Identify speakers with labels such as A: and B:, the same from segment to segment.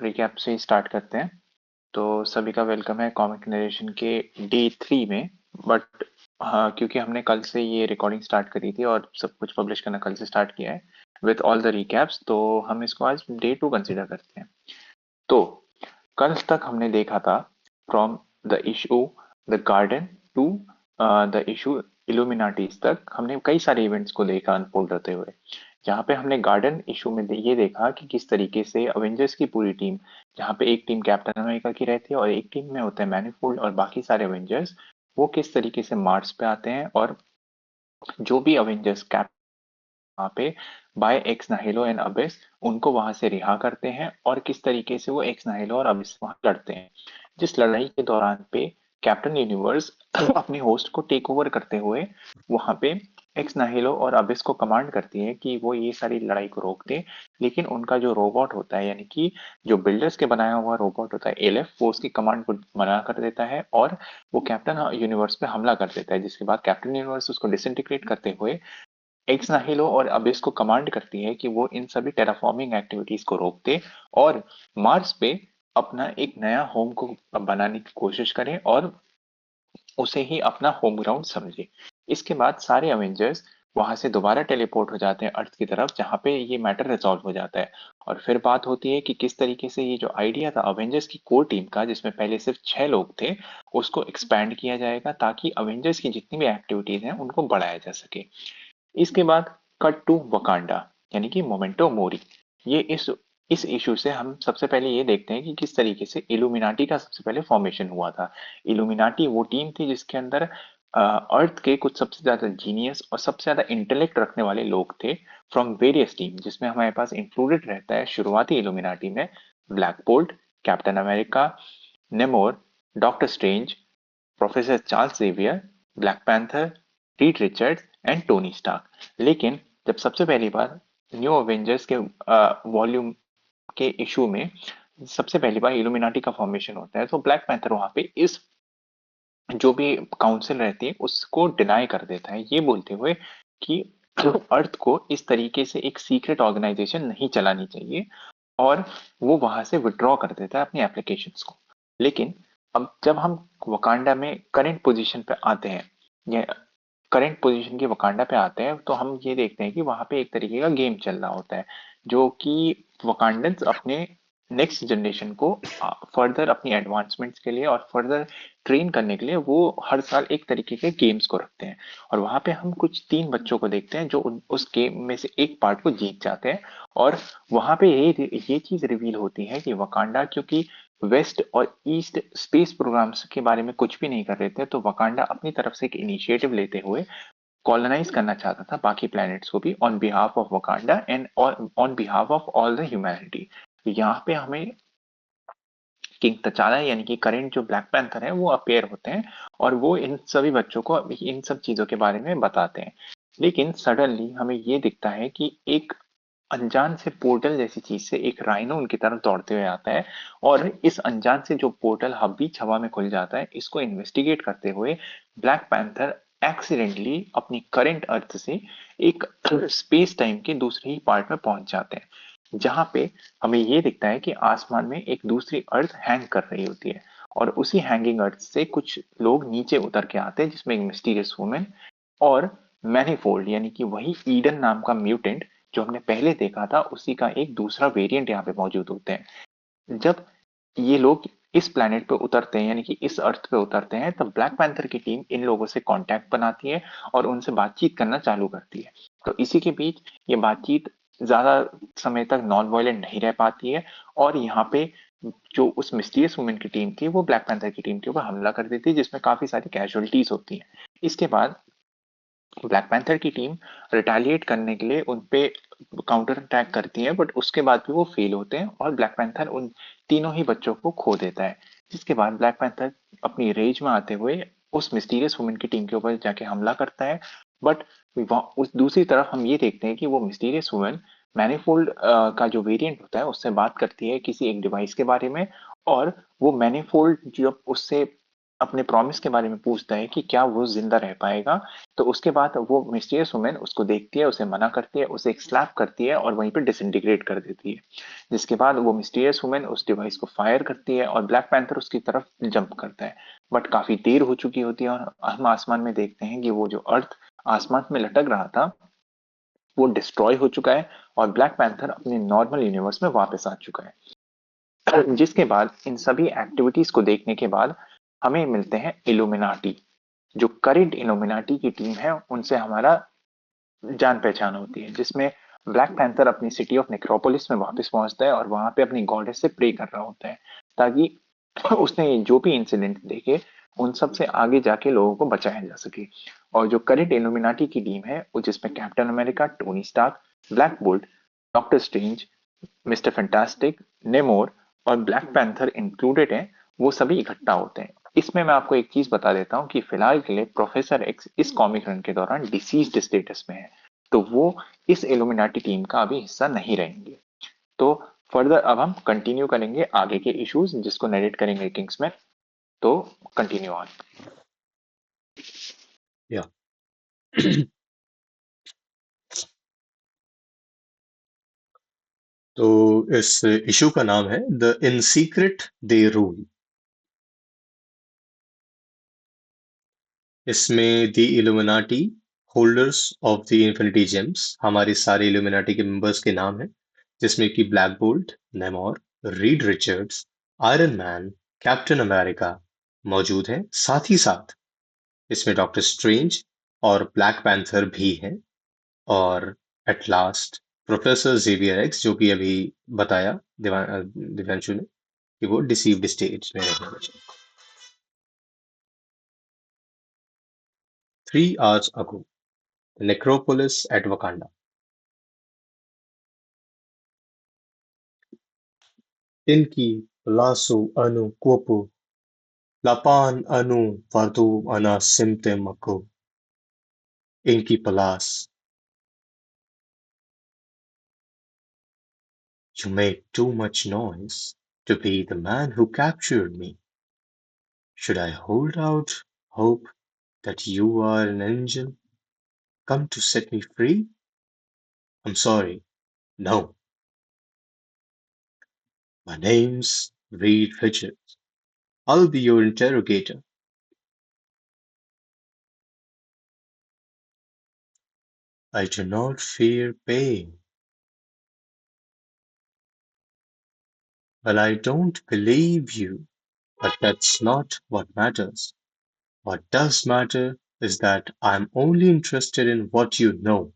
A: Recap से ही start करते हैं। तो सभी का वेलकम है कॉमिक नरेशन के डे 3 में। बट हाँ, क्योंकि हमने कल से ये रिकॉर्डिंग स्टार्ट करी थी और सब कुछ पब्लिश करना कल से स्टार्ट किया है विथ ऑल द रिकैप्स, तो हम इसको आज डे 2 कंसीडर करते हैं। तो कल तक हमने देखा था from the issue the garden to the issue Illuminatis तक हमने कई सारे इवेंट्स को देखा अनफोल्ड होते हुए। जहाँ पे हमने गार्डन इशू में ये देखा कि किस तरीके से अवेंजर्स की पूरी टीम, जहाँ पे एक टीम कैप्टन अमेरिका की रहती है और एक टीम में होते हैं मैनिफोल्ड और बाकी सारे अवेंजर्स, वो किस तरीके से मार्स पे आते हैं और जो भी अवेंजर्स कैप्टन वहाँ पे बाय एक्स नाहिलो एंड अबिस उनको वहां से रिहा करते हैं और किस तरीके से वो एक्स नाहिलो और अबिस वहां लड़ते हैं। जिस लड़ाई के दौरान पे कैप्टन यूनिवर्स अपने होस्ट को टेक ओवर करते हुए वहां पे एक्स नाहिलो और अबिस को कमांड करती है कि वो ये सारी लड़ाई को रोक दे, लेकिन उनका जो रोबोट होता है, यानी कि जो बिल्डर्स के बनाया हुआ रोबोट होता है एलेफ, वो उसकी कमांड को मना कर देता है और वो कैप्टन यूनिवर्स पे हमला कर देता है। जिसके बाद कैप्टन यूनिवर्स उसको डिसइंटीग्रेट करते हुए एक्स नाहिलो और अबिस को कमांड करती है कि वो इन सभी टेराफॉर्मिंग एक्टिविटीज को रोक दे और मार्स पे अपना एक नया होम को बनाने की कोशिश करें और उसे ही अपना होम ग्राउंड समझे। इसके बाद सारे अवेंजर्स वहां से दोबारा टेलीपोर्ट हो जाते हैं अर्थ की तरफ, जहां पे ये मैटर रिजॉल्व हो जाता है। और फिर बात होती है कि किस तरीके से ये जो आइडिया था अवेंजर्स की कोर टीम का, जिसमें पहले सिर्फ 6 लोग थे, उसको एक्सपैंड किया जाएगा ताकि अवेंजर्स की जितनी भी एक्टिविटीज हैं उनको बढ़ाया जा सके। इसके बाद कट टू वकांडा, यानी कि मोमेंटो मोरी। ये इस इशू से हम सबसे पहले ये देखते हैं कि किस तरीके से इल्यूमिनाटी का सबसे पहले फॉर्मेशन हुआ था। इल्यूमिनाटी वो टीम थी जिसके अंदर अर्थ के कुछ सबसे ज्यादा जीनियस और सबसे ज्यादा इंटेलेक्ट रखने वाले लोग थे फ्रॉम वेरियस टीम, जिसमें हमारे पास इंक्लूडेड रहता है शुरुआती इल्यूमिनाटी में Black Bolt, Captain America, Namor, Doctor Strange, Professor Charles Xavier, Black Panther, Reed Richards and Tony Stark. लेकिन जब सबसे पहली बार न्यू अवेंजर्स के वॉल्यूम के इशू में सबसे पहली बार इल्यूमिनाटी का फॉर्मेशन होता है, तो ब्लैक पैंथर वहां पे इस जो भी काउंसिल रहती है उसको डिनाई कर देता है, ये बोलते हुए कि अर्थ को इस तरीके से एक सीक्रेट ऑर्गेनाइजेशन नहीं चलानी चाहिए और वो वहां से विड्रॉ कर देता है अपनी एप्लीकेशंस को। लेकिन अब जब हम वकांडा में करंट पोजीशन पे आते हैं, या करंट पोजीशन की वकांडा पे आते हैं, तो हम ये देखते हैं कि वहां पे एक तरीके का गेम चल रहा होता है, जो कि वकांडन्स अपने नेक्स्ट जनरेशन को फर्दर अपनी एडवांसमेंट्स के लिए और फर्दर ट्रेन करने के लिए वो हर साल एक तरीके के गेम्स को रखते हैं। और वहां पे हम कुछ 3 बच्चों को देखते हैं जो उस गेम में से एक पार्ट को जीत जाते हैं। और वहां पे ये चीज रिवील होती है कि वकांडा, क्योंकि वेस्ट और ईस्ट स्पेस प्रोग्राम्स के बारे में कुछ भी नहीं कर रहे थे, तो वकांडा अपनी तरफ से एक इनिशिएटिव लेते हुए कॉलोनाइज करना चाहता था बाकी प्लैनेट्स को भी on behalf of Wakanda and on behalf of all the humanity. यहाँ पे हमें किंग तचाला, यानी कि करेंट जो ब्लैक पैंथर है, वो अपेयर होते हैं और वो इन सभी बच्चों को इन सब चीजों के बारे में बताते हैं। लेकिन सडनली हमें ये दिखता है कि एक अनजान से पोर्टल जैसी चीज से एक राइनो उनकी तरफ दौड़ते हुए आता है और इस अनजान से जो पोर्टल बीच हवा में खुल जाता है, इसको इन्वेस्टिगेट करते हुए ब्लैक पैंथर एक्सीडेंटली अपनी करंट अर्थ से एक स्पेस टाइम के दूसरे ही पार्ट में पहुंच जाते हैं, जहां पे हमें ये दिखता है कि आसमान में एक दूसरी अर्थ हैंग कर रही होती है और उसी हैंगिंग अर्थ से कुछ लोग नीचे उतर के आते हैं, जिसमें एक मिस्टीरियस वुमेन और मैनीफोल्ड, यानी कि वही ईडन नाम का म्यूटेंट जो हमने पहले देखा था, उसी का एक दूसरा वेरिएंट यहाँ पे मौजूद होते हैं। जब ये लोग इस प्लेनेट पे उतरते हैं, यानी कि इस अर्थ पे उतरते हैं, तब ब्लैक पैंथर की टीम इन लोगों से कांटेक्ट बनाती है और उनसे बातचीत करना चालू करती है। तो इसी के बीच ये बातचीत ज्यादा समय तक नॉन वायलेंट नहीं रह पाती है और यहाँ पे जो उस मिस्टीरियस वुमेन की टीम थी, वो ब्लैक पैंथर की टीम के ऊपर हमला कर देती है, जिसमें काफी सारी कैजुअलिटीज होती हैं। इसके बाद ब्लैक पैंथर की टीम रिटेलिएट करने के लिए उन पे काउंटर अटैक करती है, बट उसके बाद भी वो फेल होते हैं और ब्लैक पैंथर उन तीनों ही बच्चों को खो देता है। जिसके बाद ब्लैक पैंथर अपनी रेज में आते हुए उस मिस्टीरियस वुमन की टीम के ऊपर जाके हमला करता है। बट उस दूसरी तरफ हम ये देखते हैं कि वो मिस्टीरियस वुमन मैनीफोल्ड का जो वेरिएंट होता है उससे बात करती है किसी एक डिवाइस के बारे में, और वो मैनीफोल्ड जब उससे अपने प्रॉमिस के बारे में पूछता है कि क्या वो जिंदा रह पाएगा। तो उसके बाद वो मिस्टीरियस वुमेन उसको देखती है, उसे मना करती है, उसे एक स्लैप करती है और वहीं पे डिसइंटीग्रेट कर देती है। जिसके बाद वो मिस्टीरियस वुमेन उस डिवाइस को फायर करती है और ब्लैक पैंथर उसकी तरफ जंप करता है। बट काफी देर हो चुकी होती है और हम आसमान में देखते हैं कि वो जो अर्थ आसमान में लटक रहा था वो डिस्ट्रॉय हो चुका है और ब्लैक पैंथर अपने नॉर्मल यूनिवर्स में वापस आ चुका है। जिसके बाद इन सभी एक्टिविटीज को देखने के बाद हमें मिलते हैं इल्यूमिनाटी। जो करंट इल्यूमिनाटी की टीम है उनसे हमारा जान पहचान होती है, जिसमें ब्लैक पैंथर अपनी सिटी ऑफ नेक्रोपोलिस में वापस पहुंचता है और वहां पे अपनी गॉडेस से प्रे कर रहा होता है ताकि उसने जो भी इंसिडेंट देखे उन सब से आगे जाके लोगों को बचाया जा सके। और जो करंट इल्यूमिनाटी की टीम है वो जिसमें Captain America, Tony Stark, Black Bolt, Doctor Strange, Mister Fantastic, Namor और ब्लैक पैंथर इंक्लूडेड हैं, वो सभी इकट्ठा होते हैं। इसमें मैं आपको एक चीज बता देता हूँ कि फिलहाल के लिए प्रोफेसर एक्स इस कॉमिक रन के दौरान डिसीज्ड स्टेटस में है, तो वो इस इल्यूमिनाटी टीम का अभी हिस्सा नहीं रहेंगे। तो फर्दर अब हम कंटिन्यू करेंगे आगे के इश्यूज जिसको नरेट करेंगे किंग्समैन। तो कंटिन्यू ऑन।
B: या तो इस इशू का नाम है the in secret they rule. इसमें the Illuminati holders of the infinity gems, हमारे सारे इल्यूमिनाटी के मेंबर्स के नाम हैं, जिसमें कि Black Bolt, Namor, Reed Richards, Iron Man, Captain America मौजूद हैं। साथ ही साथ इसमें डॉक्टर स्ट्रेंज और ब्लैक पैंथर भी हैं। और at last Professor Xavier X, जो कि अभी बताया दिव्यांशु ने कि वो डिसीव्ड स्टेज में रहेंगे। 3 hours ago, the necropolis at Wakanda. Inki lasso anu kuopu, lapan anu vadu ana simte mako. Inki palas, you made too much noise to be the man who captured me. Should I hold out hope that you are an angel come to set me free? I'm sorry, no. My name's Reed Richards. I'll be your interrogator. I do not fear pain. Well, I don't believe you, but that's not what matters. What does matter is that I'm only interested in what you know.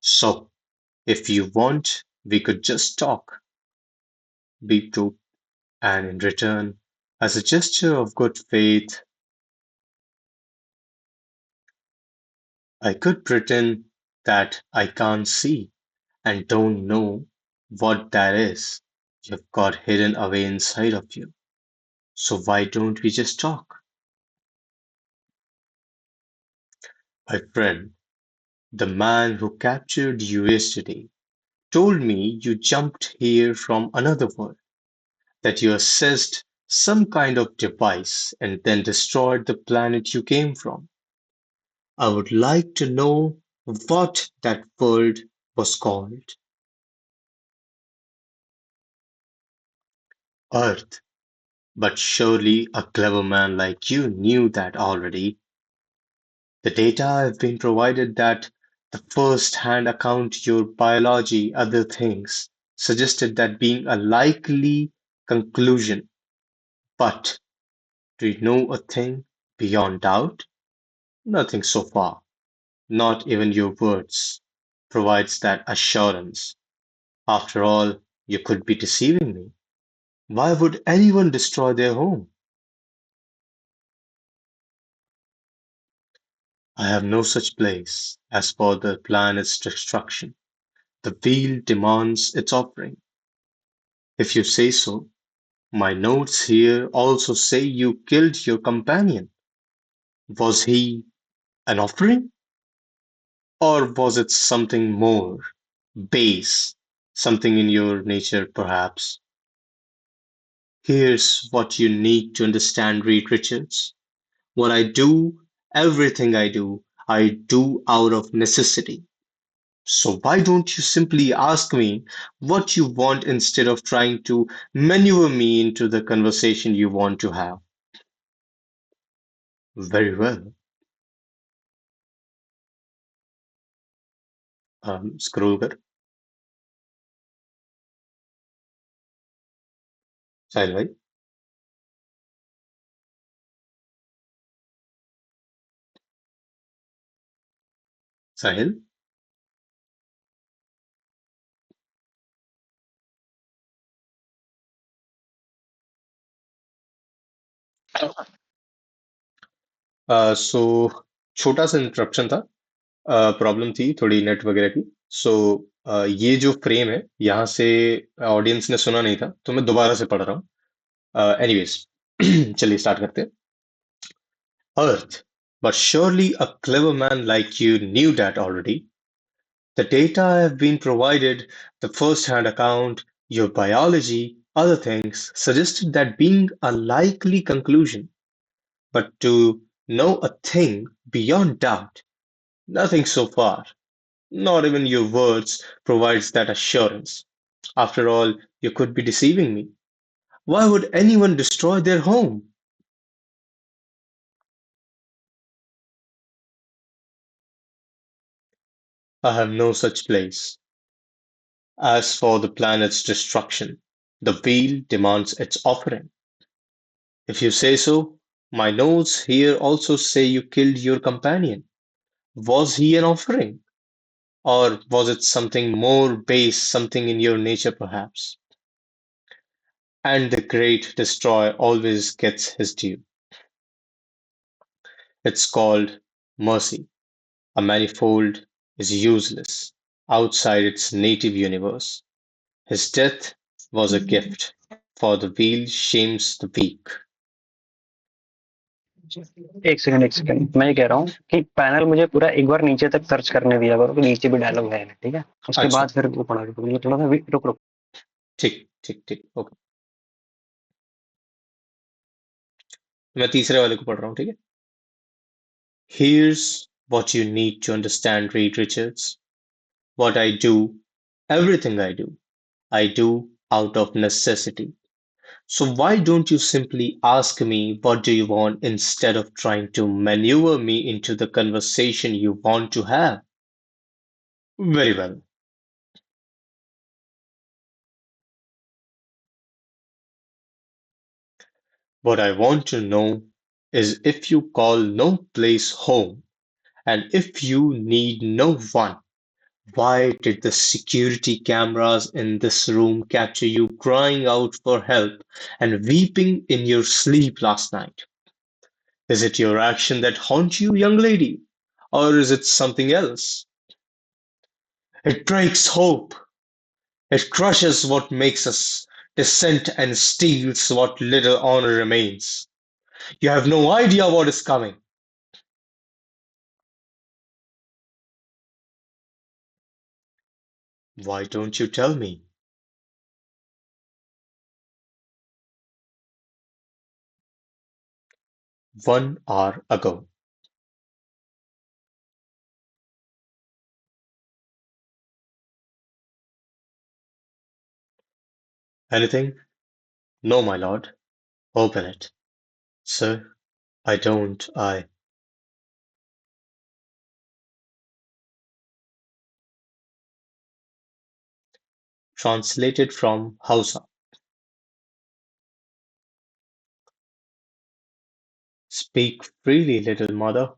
B: So, if you want, we could just talk, be true, and in return, as a gesture of good faith, I could pretend that I can't see and don't know what that is you've got hidden away inside of you. So why don't we just talk? My friend, the man who captured you yesterday told me you jumped here from another world, that you accessed some kind of device and then destroyed the planet you came from. I would like to know what that world was called. Earth. But surely a clever man like you knew that already. The data I've been provided, that the first-hand account, your biology, other things, suggested that being a likely conclusion. But do you know a thing beyond doubt? Nothing so far. Not even your words provides that assurance. After all, you could be deceiving me. Why would anyone destroy their home? I have no such place. As for the planet's destruction, the wheel demands its offering. If you say so, my notes here also say you killed your companion. Was he an offering? Or was it something more base, something in your nature perhaps? Here's what you need to understand, Reed Richards. What I do, everything I do out of necessity. So why don't you simply ask me what you want instead of trying to maneuver me into the conversation you want to have? Very well. Scroll कर साहिल भाई साहिल सो छोटा सा interruption था problem थी थोड़ी net वगैरह की सो ये जो फ्रेम है यहाँ से ऑडियंस ने सुना नहीं था तो मैं दोबारा से पढ़ रहा हूँ एनीवेज चलिए स्टार्ट करते हैं Earth. But surely a clever man like you knew that already. The data have been provided, the first-hand account, your biology, other things, suggested that being a likely conclusion. But to know a thing beyond doubt, nothing so far, not even your words, provides that assurance. After all, you could be deceiving me. Why would anyone destroy their home? I have no such place. As for the planet's destruction, the wheel demands its offering. If you say so, my notes here also say you killed your companion. Was he an offering? Or was it something more base, something in your nature perhaps? And the great destroyer always gets his due. It's called mercy. A manifold is useless outside its native universe. His death was a gift, for the wheel shames the weak.
C: एक second मैं ये कह रहा हूँ कि panel मुझे पूरा एक बार नीचे तक सर्च करने दिया करो कि नीचे भी डायलॉग है ठीक है उसके
B: अच्छा
C: बाद फिर वो पढ़ा करो मुझे थोड़ा सा रुक रुक
B: ठीक ठीक ठीक ओके मैं तीसरे वाले को पढ़ रहा हूँ ठीक है Here's what you need to understand, Reed Richards. What I do, everything I do out of necessity. So why don't you simply ask me what do you want instead of trying to maneuver me into the conversation you want to have? Very well. What I want to know is if you call no place home and if you need no one. Why did the security cameras in this room capture you crying out for help and weeping in your sleep last night? Is it your action that haunts you, young lady? Or is it something else? It breaks hope. It crushes what makes us, dissent and steals what little honor remains. You have no idea what is coming. Why don't you tell me? 1 hour ago. Anything? No, my lord. Open it. Sir, I don't. I. Translated from Hausa. Speak freely, little mother.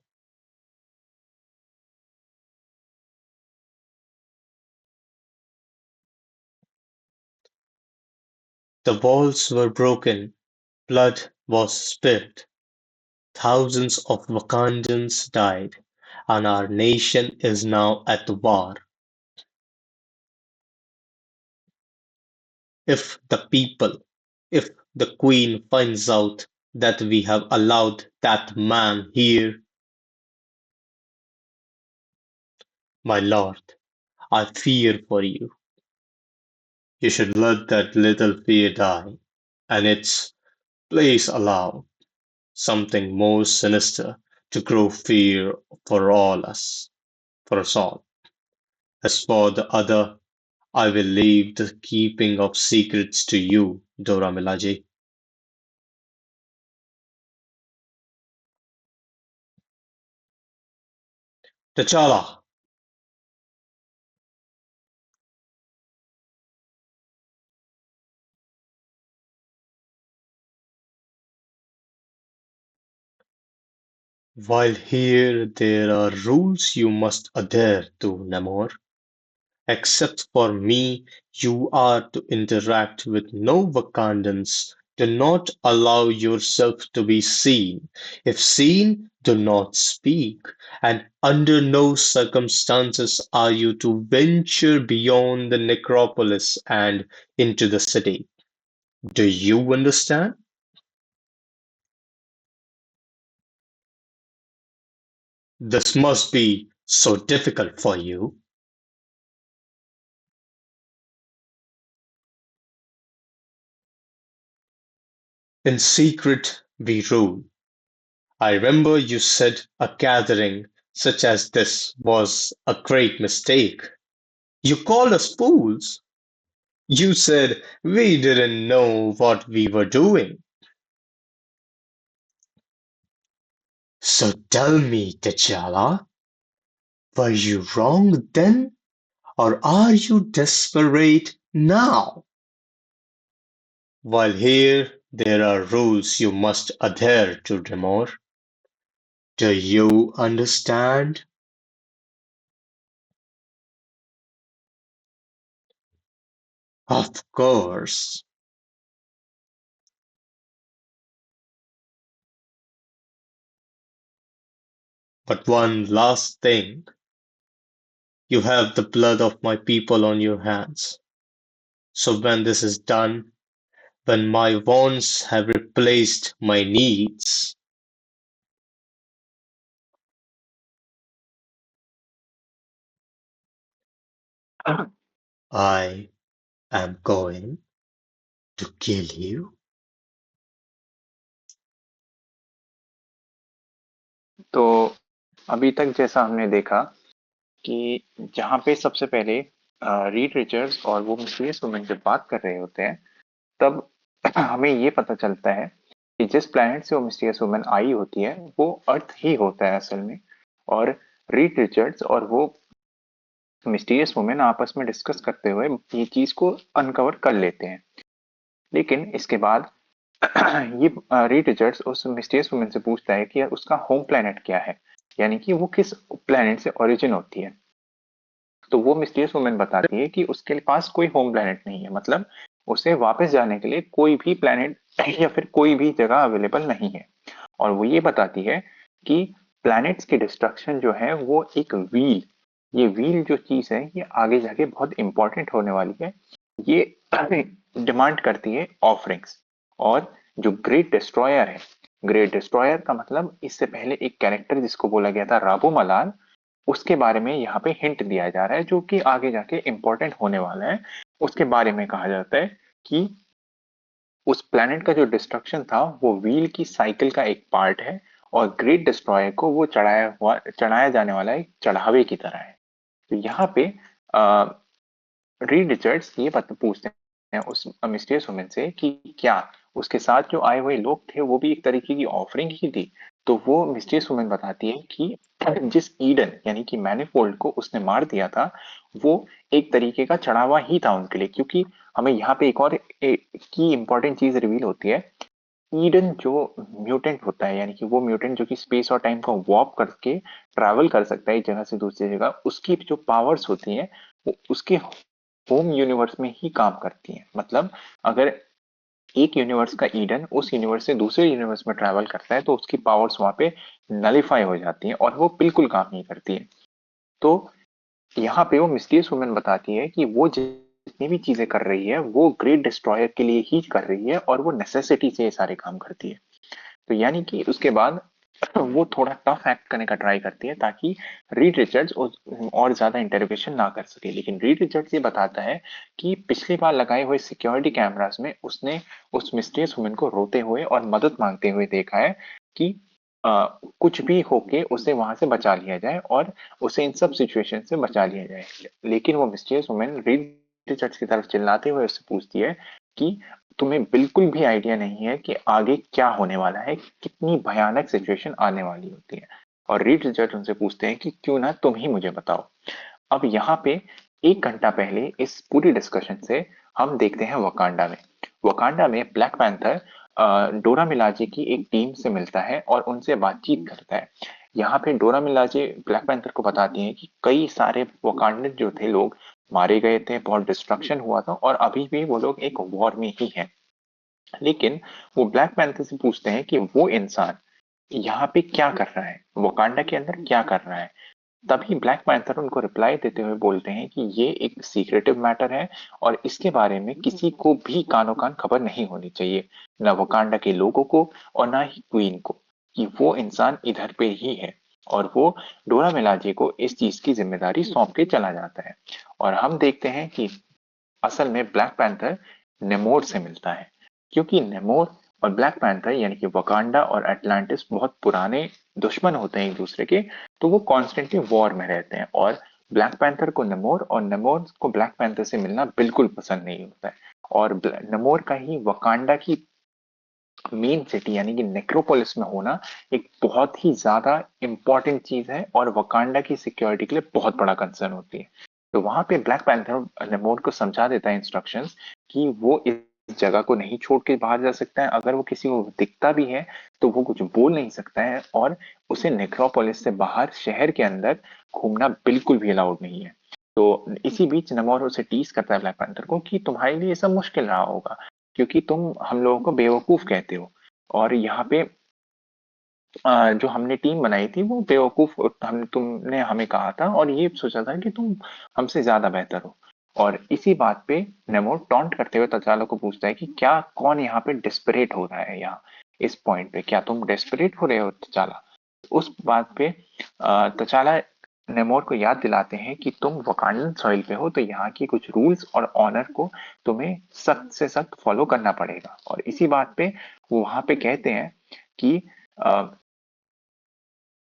B: The walls were broken, blood was spilled, thousands of Wakandans died, and our nation is now at war. If the people, if the Queen finds out that we have allowed that man here, my lord, I fear for you. You should let that little fear die, and its place allow. something more sinister to grow fear for us all. As for the other, I will leave the keeping of secrets to you, Dora Milaje. T'Challa, while here there are rules you must adhere to, Namor. Except for me, you are to interact with no Wakandans. Do not allow yourself to be seen. If seen, do not speak. And under no circumstances are you to venture beyond the necropolis and into the city. Do you understand? This must be so difficult for you. In secret we rule. I remember you said a gathering such as this was a great mistake. You called us fools. You said we didn't know what we were doing. So tell me, T'Challa, were you wrong then, or are you desperate now? While here there are rules you must adhere to, Namor. Do you understand? Of course. But one last thing. You have the blood of my people on your hands. So when this is done, when my wants have replaced my needs, I am going to kill you.
A: तो अभी तक जैसा हमने देखा कि जहाँ पे सबसे पहले रीड रिचर्ड्स और वो मिस्टीरियस वुमन जब बात कर रहे होते हैं, तब हमें ये पता चलता है कि जिस प्लैनेट से वो मिस्टीरियस वुमन आई होती है वो अर्थ ही होता है असल में, और रीड रिचर्ड्स और वो मिस्टीरियस वुमन आपस में डिस्कस करते हुए ये चीज को अनकवर कर लेते हैं। लेकिन इसके बाद ये रीड रिचर्ड्स उस मिस्टीरियस वुमन से पूछता है कि उसका होम प्लैनेट क्या है, यानी कि वो किस प्लैनेट से ओरिजिन होती है। तो वो मिस्टीरियस वुमन बताती है कि उसके पास कोई होम प्लैनेट नहीं है, मतलब उसे वापस जाने के लिए कोई भी प्लैनेट या फिर कोई भी जगह अवेलेबल नहीं है। और वो ये बताती है कि प्लैनेट्स की डिस्ट्रक्शन जो है वो एक व्हील, ये व्हील जो चीज है ये आगे जाके बहुत इंपॉर्टेंट होने वाली है। ये डिमांड करती है ऑफरिंग्स। और जो ग्रेट डिस्ट्रॉयर है, ग्रेट डिस्ट्रॉयर का मतलब इससे पहले एक कैरेक्टर जिसको बोला गया था राबो मलाल, उसके बारे में यहाँ पे हिंट दिया जा रहा है जो कि आगे जाके इंपॉर्टेंट होने वाला है। उसके बारे में कहा जाता है कि उस प्लैनेट का जो डिस्ट्रक्शन था वो व्हील की साइकिल का एक पार्ट है, और ग्रेट डिस्ट्रॉयर को वो चढ़ाया जाने वाला एक चढ़ावे की तरह है। तो यहाँ पे रीड रिचर्ड्स ये बात पूछते हैं उस मिस्टीरियस वुमन से कि क्या उसके साथ जो आए हुए लोग थे वो भी एक तरीके की ऑफरिंग ही थी। तो वो मिस्टीरियस वुमन बताती है कि जिस ईडन यानी कि मैनिफोल्ड को उसने मार दिया था वो एक तरीके का चढ़ावा ही था उनके लिए, क्योंकि हमें यहाँ पे एक और की इंपॉर्टेंट चीज रिवील होती है। ईडन जो म्यूटेंट होता है, यानी कि वो म्यूटेंट जो कि स्पेस और टाइम को वॉर्प करके ट्रैवल कर सकता है एक जगह से दूसरी जगह, उसकी जो पावर्स होती हैं वो उसके होम यूनिवर्स में ही काम करती हैं। मतलब अगर एक यूनिवर्स का ईडन उस यूनिवर्स से दूसरे यूनिवर्स में ट्रैवल करता है तो उसकी पावर्स वहां पे नलीफाई हो जाती हैं और वो बिल्कुल काम नहीं करती है। तो यहाँ पे वो मिस्टीरियस वुमन बताती है कि वो जितनी भी चीजें कर रही है वो ग्रेट डिस्ट्रॉयर के लिए ही कर रही है और वो नेसेसिटी से ये सारे काम करती है। तो यानी कि उसके बाद वो थोड़ा टफ एक्ट करने का ट्राई करती है ताकि रीड रिचर्ड्स और ज्यादा इंटरोगेशन ना कर सके। लेकिन रीड रिचर्ड्स ये बताता है कि पिछली बार लगाए हुए सिक्योरिटी कैमरास में उसने उस मिस्टीरियस वुमन को रोते हुए और मदद मांगते हुए देखा है, कि कुछ भी होके उसे वहां से बचा लिया जाए और उसे इन सब सिचुएशन से बचा लिया जाए। लेकिन वो मिस्टीरियस वुमेन रीड रिचर्ड्स की तरफ चिल्लाते हुए उससे पूछती है कि तुम्हें बिल्कुल भी आइडिया नहीं है कि आगे क्या होने वाला है, कितनी भयानक सिचुएशन आने वाली होती है। और रीड रिचर्ड उनसे पूछते हैं कि क्यों ना तुम ही मुझे बताओ। अब यहाँ पे 1 घंटा पहले इस पूरी डिस्कशन से हम देखते हैं वकांडा में। वकांडा में ब्लैक पैंथर डोरा मिलाजे की एक टीम से मिलता है और उनसे बातचीत करता है। यहाँ पे डोरा मिलाजे ब्लैक पैंथर को बताती है कि कई सारे वकांडन जो थे लोग मारे गए थे, बहुत डिस्ट्रक्शन हुआ था और अभी भी वो लोग एक वॉर में ही हैं। लेकिन वो ब्लैक पैंथर से पूछते हैं कि वो इंसान यहाँ पे क्या कर रहा है, वकांडा के अंदर क्या कर रहा है। तभी ब्लैक पैंथर उनको रिप्लाई देते हुए बोलते हैं कि ये एक सीक्रेटिव मैटर है और इसके बारे में किसी को भी कानो कान खबर नहीं होनी चाहिए, ना वकांडा के लोगों को और ना ही क्वीन को, कि वो इंसान इधर पे ही है। और वो डोरा मिलाजे को इस चीज की जिम्मेदारी सौंप के चला जाता है। और हम देखते हैं कि असल में ब्लैक पैंथर नेमोर से मिलता है, क्योंकि नेमोर और ब्लैक पैंथर यानी कि वकांडा और अटलांटिस बहुत पुराने दुश्मन होते हैं एक दूसरे के। तो वो कॉन्स्टेंटली वॉर में रहते हैं और ब्लैक पैंथर को नेमोर और नेमोर को ब्लैक पैंथर से मिलना बिल्कुल पसंद नहीं होता है। और नेमोर का ही वकांडा की मेन सिटी यानी कि नेक्रोपोलिस में होना एक बहुत ही ज्यादा इंपॉर्टेंट चीज है और वकांडा की सिक्योरिटी के लिए बहुत बड़ा कंसर्न होती है। तो वहां पे ब्लैक पैंथर नेमोर को समझा देता है इंस्ट्रक्शंस कि वो इस जगह को नहीं छोड़ के बाहर जा सकता है। अगर वो किसी को दिखता भी है तो वो कुछ बोल नहीं सकता है और उसे नेक्रोपोलिस से बाहर शहर के अंदर घूमना बिल्कुल भी अलाउड नहीं है। तो इसी बीच नेमोर उसे टीज करता है ब्लैक पैंथर को कि तुम्हारे लिए सब मुश्किल रहा होगा, क्योंकि तुम हम लोगों को बेवकूफ कहते हो और यहाँ पे जो हमने टीम बनाई थी वो बेवकूफ हम तुमने हमें कहा था और ये सोचा था कि तुम हमसे ज्यादा बेहतर हो। और इसी बात पे नेमो टॉन्ट करते हुए तचाला को पूछता है कि क्या कौन यहाँ पे डेस्परेट हो रहा है, यहाँ इस पॉइंट पे क्या तुम डेस्परेट हो रहे हो तचाला। उस बात पे तचाला नेमोर को याद दिलाते हैं कि तुम वकांडन सॉइल पे हो तो यहाँ की कुछ रूल्स और ऑनर को तुम्हें सख्त से सख्त फॉलो करना पड़ेगा। और इसी बात पे वो वहां पे कहते हैं कि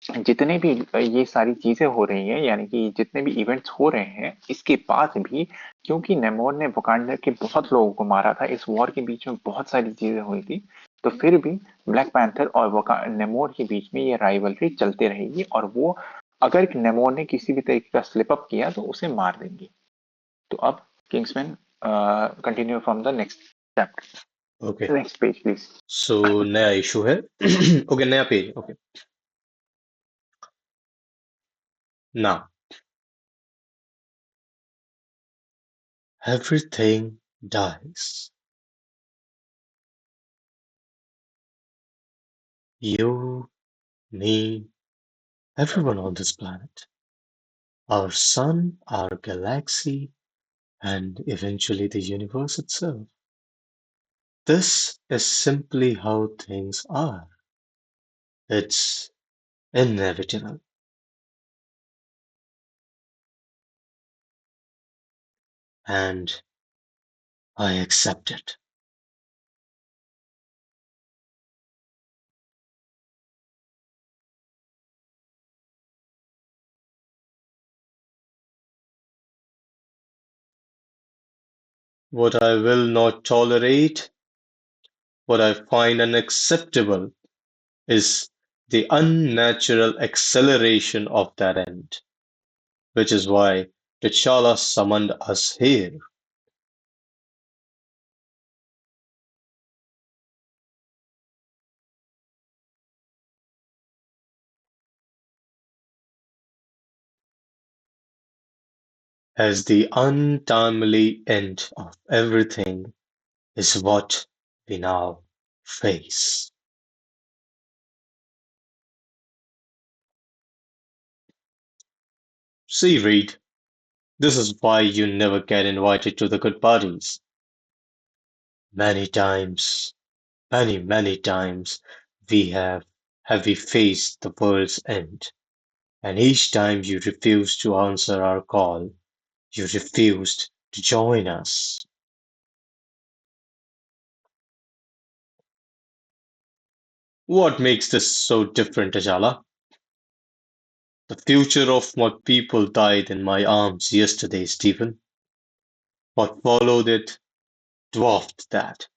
A: जितने भी ये सारी चीजें हो रही हैं यानी कि जितने भी इवेंट्स हो रहे हैं इसके बाद भी, क्योंकि नेमोर ने वकांडा के बहुत लोगों को मारा था, इस वॉर के बीच में बहुत सारी चीजें हुई थी, तो फिर भी ब्लैक पैंथर और नेमोर के बीच में ये राइवलरी चलते रहेगी और वो अगर नेमोर ने किसी भी तरीके का स्लिप अप किया तो उसे मार देंगे। तो अब Kingsman continue from the next
B: okay,
A: chapter, next page please.
B: So नया इशू है। ओके, नया पेज। Okay, now everything dies. You, me, everyone on this planet, our sun, our galaxy, and eventually the universe itself. This is simply how things are. It's inevitable. And I accept it. What I will not tolerate, what I find unacceptable, is the unnatural acceleration of that end, which is why T'Challa summoned us here. As the untimely end of everything is what we now face. See, Reed, this is why you never get invited to the good parties. Many times, many times, we have we faced the world's end, and each time you refused to answer our call, you refused to join us. What makes this so different, Ajala? The future of what people died in my arms yesterday, Stephen. What followed it dwarfed that.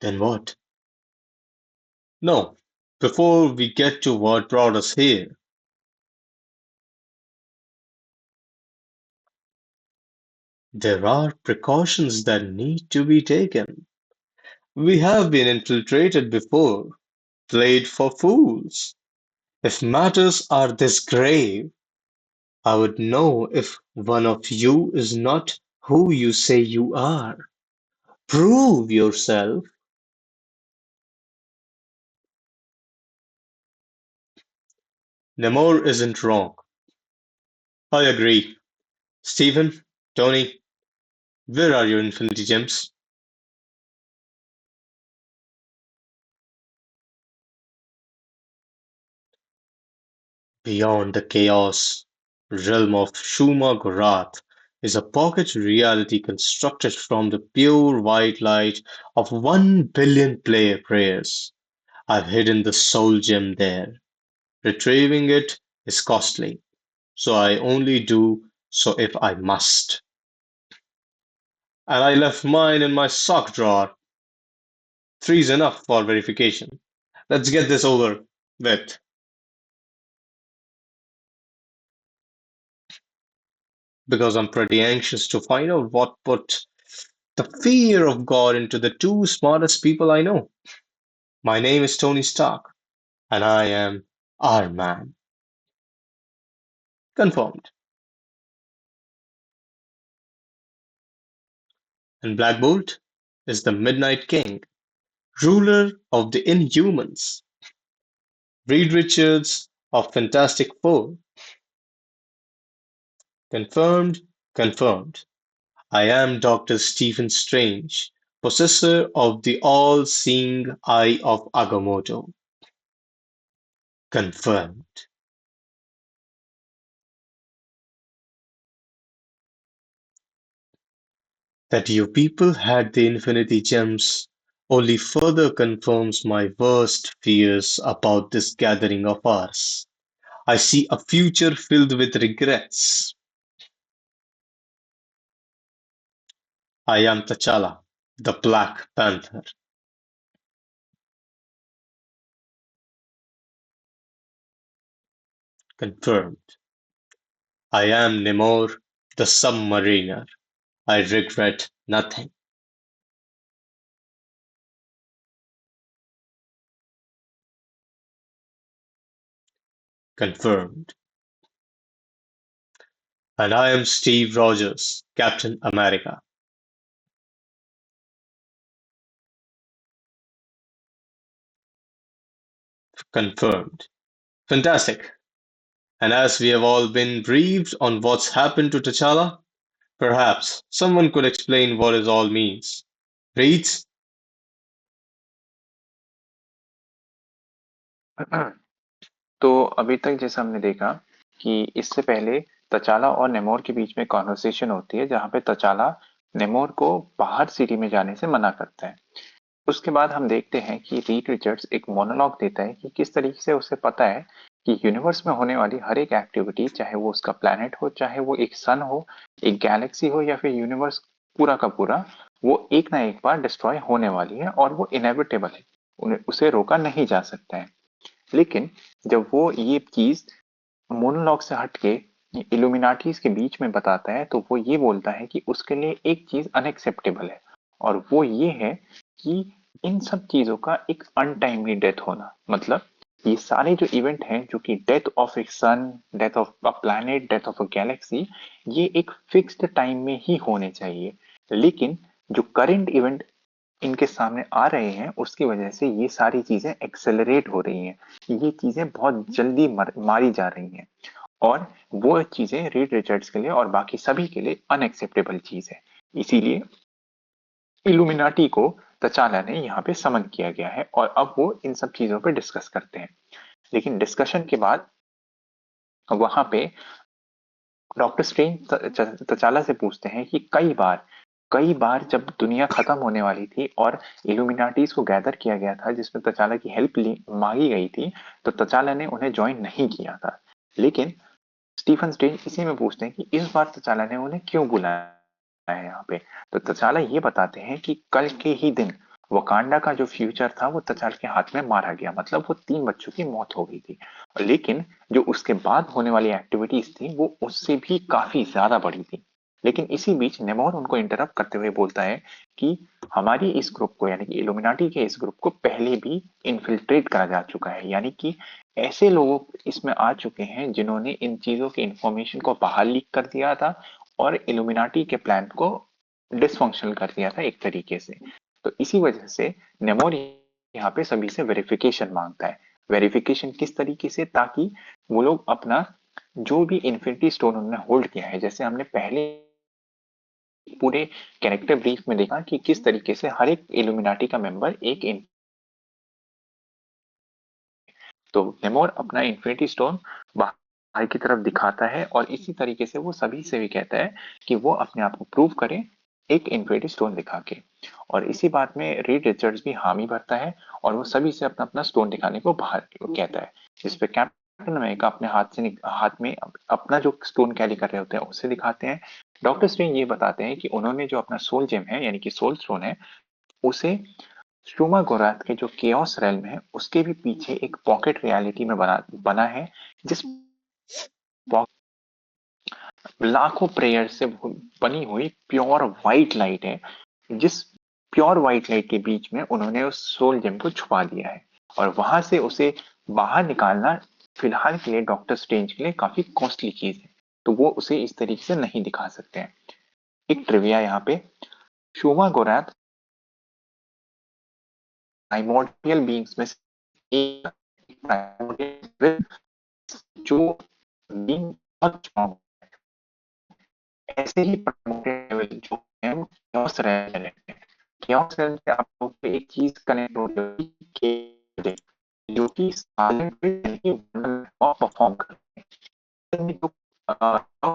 B: Then what? No, before we get to what brought us here, there are precautions that need to be taken. We have been infiltrated before, played for fools. If matters are this grave, I would know if one of you is not who you say you are. Prove yourself. Namor isn't wrong. I agree. Stephen, Tony, where are your Infinity Gems? Beyond the chaos realm of Shuma Gorath is a pocket reality constructed from the pure white light of 1 billion player prayers. I've hidden the soul gem there. Retrieving it is costly, so I only do so if I must. And I left mine in my sock drawer. Three's enough for verification. Let's get this over with. Because I'm pretty anxious to find out what put the fear of God into the two smartest people I know. My name is Tony Stark, and I am Iron Man. Confirmed. And Black Bolt is the Midnight King, ruler of the Inhumans. Reed Richards of Fantastic Four. Confirmed, confirmed. I am Doctor Stephen Strange, possessor of the all-seeing eye of Agamotto. Confirmed. That you people had the Infinity Gems only further confirms my worst fears about this gathering of ours. I see a future filled with regrets. I am T'Challa, the Black Panther. Confirmed. I am Namor, the Submariner. I regret nothing. Confirmed. And I am Steve Rogers, Captain America. Confirmed. Fantastic. And as we have all been briefed on what's happened to T'Challa, perhaps someone could explain what it all means. Reads,
A: तो अभी तक जैसा हमने देखा कि इससे पहले तचाला और नेमोर के बीच में कॉन्वर्सेशन होती है जहां पे तचाला नेमोर को बाहर सिटी में जाने से मना करता है। उसके बाद हम देखते हैं कि रीड रिचर्ड्स एक मोनोलॉग देता है कि किस तरीके से उसे पता है कि यूनिवर्स में होने वाली हर एक एक्टिविटी, चाहे वो उसका प्लैनेट हो, चाहे वो एक सन हो, एक गैलेक्सी हो या फिर यूनिवर्स पूरा का पूरा, वो एक ना एक बार डिस्ट्रॉय होने वाली है और वो इनेविटेबल है, उसे रोका नहीं जा सकता है। लेकिन जब वो ये चीज मोनोलॉग से हटके इल्यूमिनाटीज के बीच में बताता है तो वो ये बोलता है कि उसके लिए एक चीज अनएक्सेप्टेबल है और वो ये है कि इन सब चीजों का एक अनटाइमली डेथ होना, मतलब ये सारे जो इवेंट हैं जो कि death of a sun, death of a planet, death of a galaxy, ये एक फिक्स्ड टाइम में ही होने चाहिए। लेकिन जो करंट इवेंट इनके सामने आ रहे हैं उसकी वजह से ये सारी चीजें एक्सेलरेट हो रही हैं, ये चीजें बहुत जल्दी मारी जा रही हैं और वो चीजें रीड रिचर्ड्स के लिए और बाकी सभी के लिए अनएक्सेप्टेबल चीज है। इसीलिए इल्यूमिनाटी को तचाला ने यहाँ पे समन किया गया है और अब वो इन सब चीजों पे डिस्कस करते हैं। लेकिन डिस्कशन के बाद वहां पे डॉक्टर स्ट्रेंज तचाला से पूछते हैं कि कई बार कई बार जब दुनिया खत्म होने वाली थी और इल्यूमिनाटीज को गैदर किया गया था जिसमें तचाला की हेल्प मांगी गई थी, तो तचाला ने उन्हें ज्वाइन नहीं किया था। लेकिन स्टीफन स्ट्रेंज इसी में पूछते हैं कि इस बार तचाला ने उन्हें क्यों बुलाया है यहाँ पे। तो तचाला ये बताते हैं कि कल के ही दिन वकांडा का जो फ्यूचर था वो तचाला के हाथ में मारा गया, मतलब वो 3 बच्चों की मौत हो गई थी। लेकिन जो उसके बाद होने वाली एक्टिविटीज थी वो उससे भी काफी ज्यादा बड़ी थी। लेकिन इसी बीच नेमोर उनको इंटरप्ट करते हुए बोलता है कि हमारी इस ग्रुप को, यानी कि इल्यूमिनाटी के इस ग्रुप को पहले भी इन्फिल्ट्रेट करा जा चुका है, यानी कि ऐसे लोग इसमें आ चुके हैं जिन्होंने इन चीजों के इंफॉर्मेशन को बाहर लीक कर दिया था और इल्यूमिनाटी के प्लान को डिसफंक्शनल कर दिया था एक तरीके से। तो इसी वजह से नेमोर यहाँ पे सभी से वेरिफिकेशन मांगता है। वेरिफिकेशन किस तरीके से, ताकि वो लोग अपना जो भी इन्फिनिटी स्टोन उन्होंने होल्ड किया है, जैसे हमने पहले पूरे कैरेक्टर ब्रीफ में देखा कि किस तरीके से हर एक इल्यूमिनाटी का मेंबर एक तो नेमोर अपना इन्फिनिटी स्टोन बाहर की तरफ दिखाता है और इसी तरीके से वो सभी से भी कहता है कि वो अपने आप को प्रूव करें एक इन्फिनिटी स्टोन दिखा के। और इसी बात में रीड रिचर्ड्स भी हामी भरता है और वो सभी से अपना अपना स्टोन दिखाने को बाहर कहता है। जिस पे कैप्टन अमेरिका अपने हाथ में अपना जो स्टोन कैरी कर रहे होते हैं उसे दिखाते हैं। डॉक्टर स्ट्रेंज ये बताते हैं कि उन्होंने जो अपना सोल जेम है, यानी कि सोल स्टोन है, उसे शूमा गोराथ के जो केओस रेल्म है उसके भी पीछे एक पॉकेट रियलिटी में बना है, जिस लाखों प्रेयर से बनी हुई प्योर व्हाइट लाइट है, जिस प्योर व्हाइट लाइट के बीच में उन्होंने उस सोल जेम को छुपा दिया है। और वहां से उसे बाहर निकालना फिलहाल के लिए डॉक्टर स्ट्रेंज के लिए काफी कॉस्टली चीज है, तो वो उसे इस तरीके से नहीं दिखा सकते हैं। एक ट्रिविया यहाँ पे, शूमा गोराथ प्राइमोर्डियल बीइंग्स में से एक प्राइमोर्डियल जो बीइंग बहुत स्ट्रॉन्ग, ऐसे ही प्राइमोर्डियल जो है वो chaos realm में रहते हैं। chaos realm से आप लोग को एक चीज कनेक्ट हो जाएगी कि जो कि साइलेंट परफॉर्म करते हैं। जो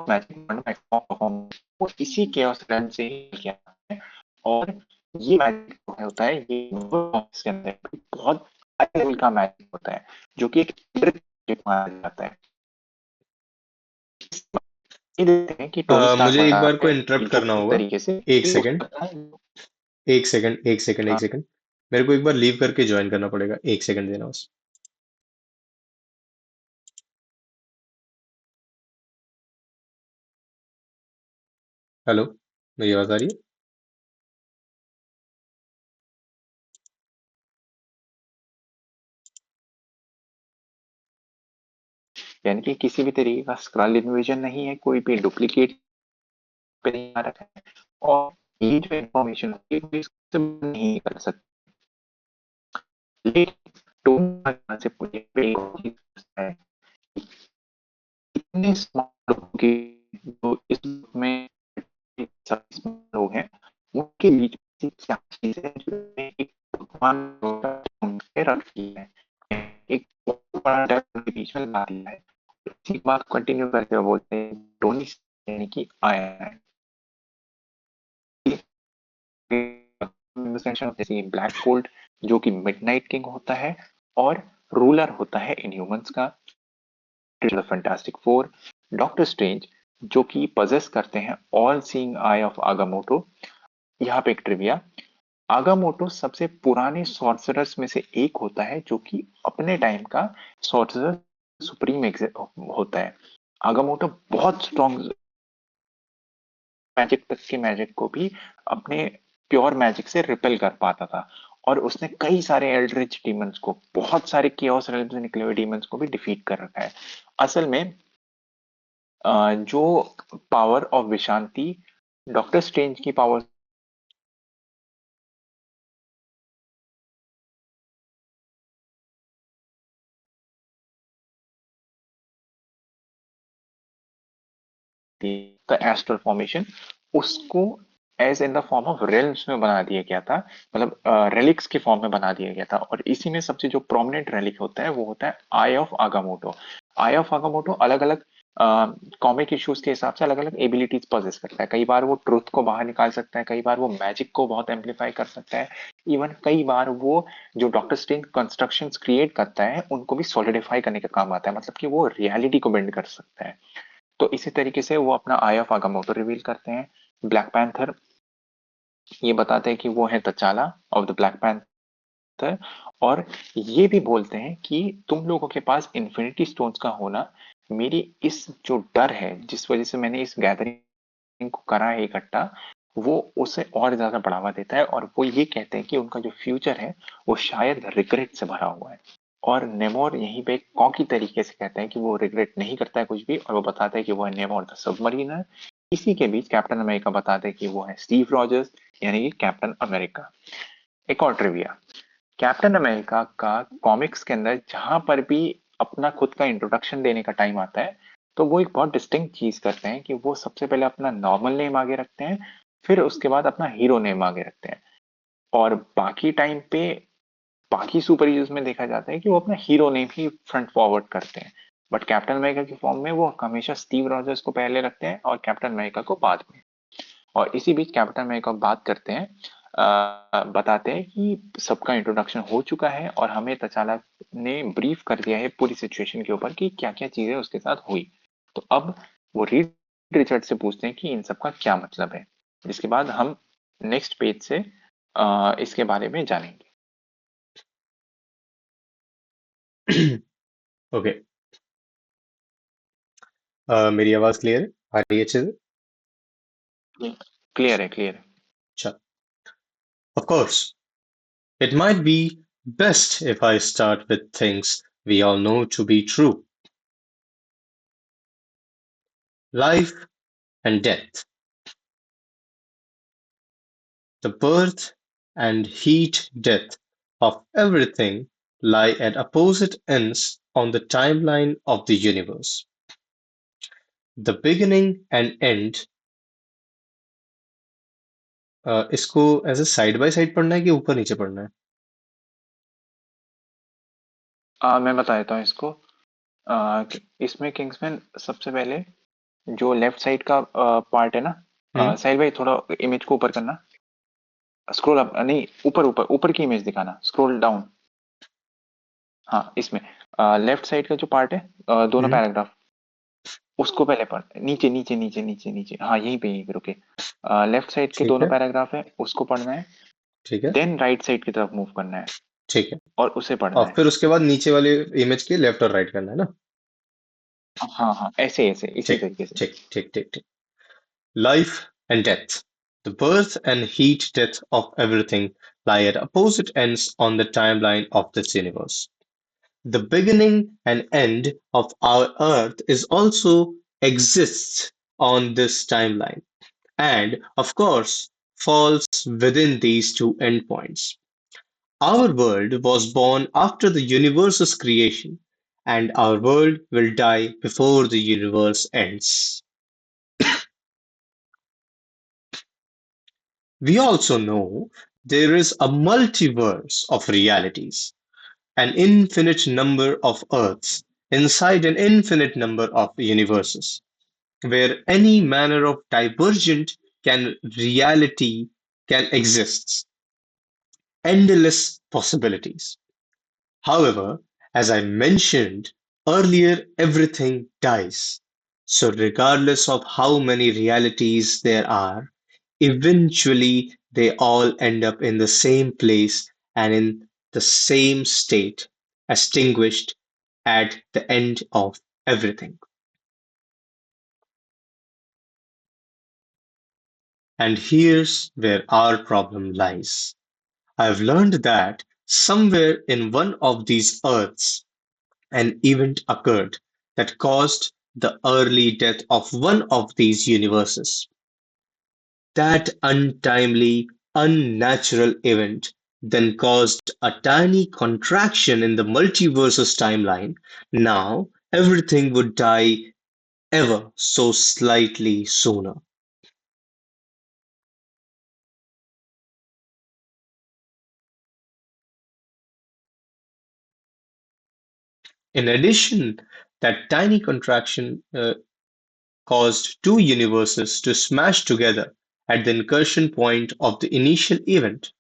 A: मैजिक परफॉर्म वो इसी chaos realm से ही किया है। और ये मैजिक जो होता है ये के अंदर बहुत हाई लेवल का मैजिक होता है, जो कि एक माना जाता है। ये देखते हैं कि टोनी स्टार्क
B: मुझे एक बार
A: बताता
B: को
A: है कि
B: इंटरप्ट
A: जो
B: करना
A: एक
B: होगा।
A: तरीके से
B: एक
A: हो
B: सेकंड,
A: सकता है।
B: एक सेकंड, एक सेकंड, एक
A: हाँ,
B: सेकंड। मेरे को एक बार लीव करके ज्वाइन करना पड़ेगा, एक सेकंड देना बस। हेलो, मेरी आवाज आ रही है?
A: यानी कि किसी भी तरीके का स्क्रल इन्वेजन नहीं है, कोई भी डुप्लीकेट पे नहीं आ रखा है, और ये जो इन्फॉर्मेशन होती है कोई इससे नहीं कर सकता। लेकिन टोनी से पूछे पे एक और चीज पूछता है, इतने स्मार्ट लोगों के जो इस ग्रुप में स्मार्ट लोग हैं, उनके बीच में क्या चीज है जो एक भगवान के रखी है, एक बहुत बड़ा डर उनके बीच में ला दिया है। इसी बात कंटिन्यू करते हुए बोलते हैं टोनी यानी कि आया है जैसे ब्लैक बोल्ट जो कि मिडनाइट किंग होता है और रूलर होता है इनह्यूमंस का, फैंटास्टिक फोर, डॉक्टर स्ट्रेंज जो कि पजेस करते हैं ऑल सीइंग आई ऑफ आगामोटो। यहाँ पे एक ट्रिविया, आगामोटो सबसे पुराने सॉर्सरर्स में से एक होता है जो कि अपने टाइम का सॉर्सरर सुप्रीम होता है। आगामोटो बहुत स्ट्रॉन्ग मैजिक तक के मैजिक को भी अपने प्योर मैजिक से रिपेल कर पाता था, और उसने कई सारे एल्ड्रिच डीमंस को, बहुत सारे कियोस रेल्म से निकले हुए डीमंस को भी डिफीट कर रखा है। असल में जो power of Vishanti Doctor Strange की पावर थी द एस्ट्रल फॉर्मेशन, उसको as in the form of realms में बना दिया गया था, मतलब रेलिक्स के फॉर्म में बना दिया गया था। और इसी में सबसे जो प्रोमिनेंट रेलिक होता है वो होता है आई ऑफ आगामोटो। आई ऑफ आगामोटो अलग अलग कॉमिक इश्यूज के हिसाब से अलग अलग एबिलिटीज पॉजेस करता है। कई बार वो ट्रुथ को बाहर निकाल सकता है, कई बार वो मैजिक को बहुत एम्पलीफाई कर सकता है, इवन कई बार वो जो डॉक्टर स्ट्रेंज कंस्ट्रक्शंस क्रिएट करता है उनको भी सॉलिडिफाई करने का काम आता है, मतलब कि वो रियलिटी को बेंड कर सकता है। तो इसी तरीके से वो अपना आई ऑफ आगामोटो रिवील करते हैं। ब्लैक पैंथर ये बताते हैं कि वो है तचाला ऑफ द ब्लैक पैंथर, और ये भी बोलते हैं कि तुम लोगों के पास इन्फिनिटी स्टोन्स का होना मेरी इस जो डर है जिस वजह से मैंने इस गैदरिंग को करा है इकट्ठा, वो उसे और ज्यादा बढ़ावा देता है। और वो ये कहते हैं कि उनका जो फ्यूचर है वो शायद रिग्रेट से भरा हुआ है। और नेमोर यहीं पे कॉकी तरीके से कहते हैं कि वो रिग्रेट नहीं करता है कुछ भी, और वो बताता है कि वो है नेमोर द सबमरीनर। इसी के बीच कैप्टन अमेरिका बताते हैं कि वो है स्टीव रॉजर्स, यानी कि कैप्टन अमेरिका। एक और ट्रिविया, कैप्टन अमेरिका का कॉमिक्स के अंदर जहां पर भी अपना खुद का इंट्रोडक्शन देने का टाइम आता है तो वो एक बहुत डिस्टिंक्ट चीज करते हैं कि वो सबसे पहले अपना नॉर्मल नेम आगे रखते हैं, फिर उसके बाद अपना हीरो नेम आगे रखते हैं। और बाकी टाइम पे बाकी सुपर हीरोज में देखा जाता है कि वो अपना हीरो नेम ही फ्रंट फॉरवर्ड करते हैं, बट कैप्टन अमेरिका की फॉर्म में वो हमेशा स्टीव रॉजर्स को पहले रखते हैं और कैप्टन अमेरिका को बाद में। और इसी बीच कैप्टन अमेरिका बात करते हैं, बताते हैं कि सबका इंट्रोडक्शन हो चुका है और हमें तचाला ने ब्रीफ कर दिया है पूरी सिचुएशन के ऊपर कि क्या क्या चीजें उसके साथ हुई। तो अब वो रीड रिचर्ड से पूछते हैं कि इन सब का क्या मतलब है, जिसके बाद हम नेक्स्ट पेज से इसके बारे में जानेंगे।
B: ओके, मेरी आवाज क्लियर है, आ रही है अच्छे से?
A: क्लियर है, क्लियर है।
B: अच्छा, of course. It might be best if I start with things we all know to be true. Life and death. The birth and heat death of everything lie at opposite ends on the timeline of the universe. The beginning and end. इसको ऐसे side by side पढ़ना है कि ऊपर नीचे पढ़ना है?
A: मैं बता देता हूँ इसको। इसमें किंग्समैन सबसे पहले जो लेफ्ट साइड का पार्ट है ना,
B: हम्म।
A: साहिल भाई थोड़ा इमेज को ऊपर करना, स्क्रॉल अप नहीं, ऊपर ऊपर ऊपर की इमेज दिखाना, स्क्रॉल डाउन। हाँ, इसमें लेफ्ट साइड का जो पार्ट है, दोनों
B: हम्म।
A: पैराग्राफ, उसको पहले पढ़, नीचे नीचे नीचे नीचे नीचे, हाँ यहीं पे रुके। लेफ्ट साइड के
B: ठीक
A: दोनों
B: है।
A: पैराग्राफ है उसको पढ़ना है,
B: ठीक है।
A: देन राइट साइड की तरफ मूव करना है
B: ठीक है।
A: और उसे पढ़ना
B: और
A: है।
B: फिर उसके बाद नीचे वाले इमेज के लेफ्ट और राइट करना है ना?
A: हाँ हाँ, ऐसे ऐसे इसी
B: ठीक
A: तरीके से।
B: ठीक ठीक ठीक ठीक। Life and death. The birth and heat death of everything lie at opposite ends on the timeline of this universe. The beginning and end of our Earth is also exists on this timeline, and of course falls within these two endpoints. Our world was born after the universe's creation, and our world will die before the universe ends. We also know there is a multiverse of realities, an infinite number of Earths inside an infinite number of universes, where any manner of divergent can reality can exist, endless possibilities. However, as I mentioned earlier, everything dies. So regardless of how many realities there are, eventually they all end up in the same place and in the same state, extinguished at the end of everything. And here's where our problem lies. I've learned that somewhere in one of these Earths, an event occurred that caused the early death of one of these universes. That untimely, unnatural event then caused a tiny contraction in the multiverse's timeline. Now everything would die ever so slightly sooner. In addition, That tiny contraction caused two universes to smash together at the incursion point of the initial event.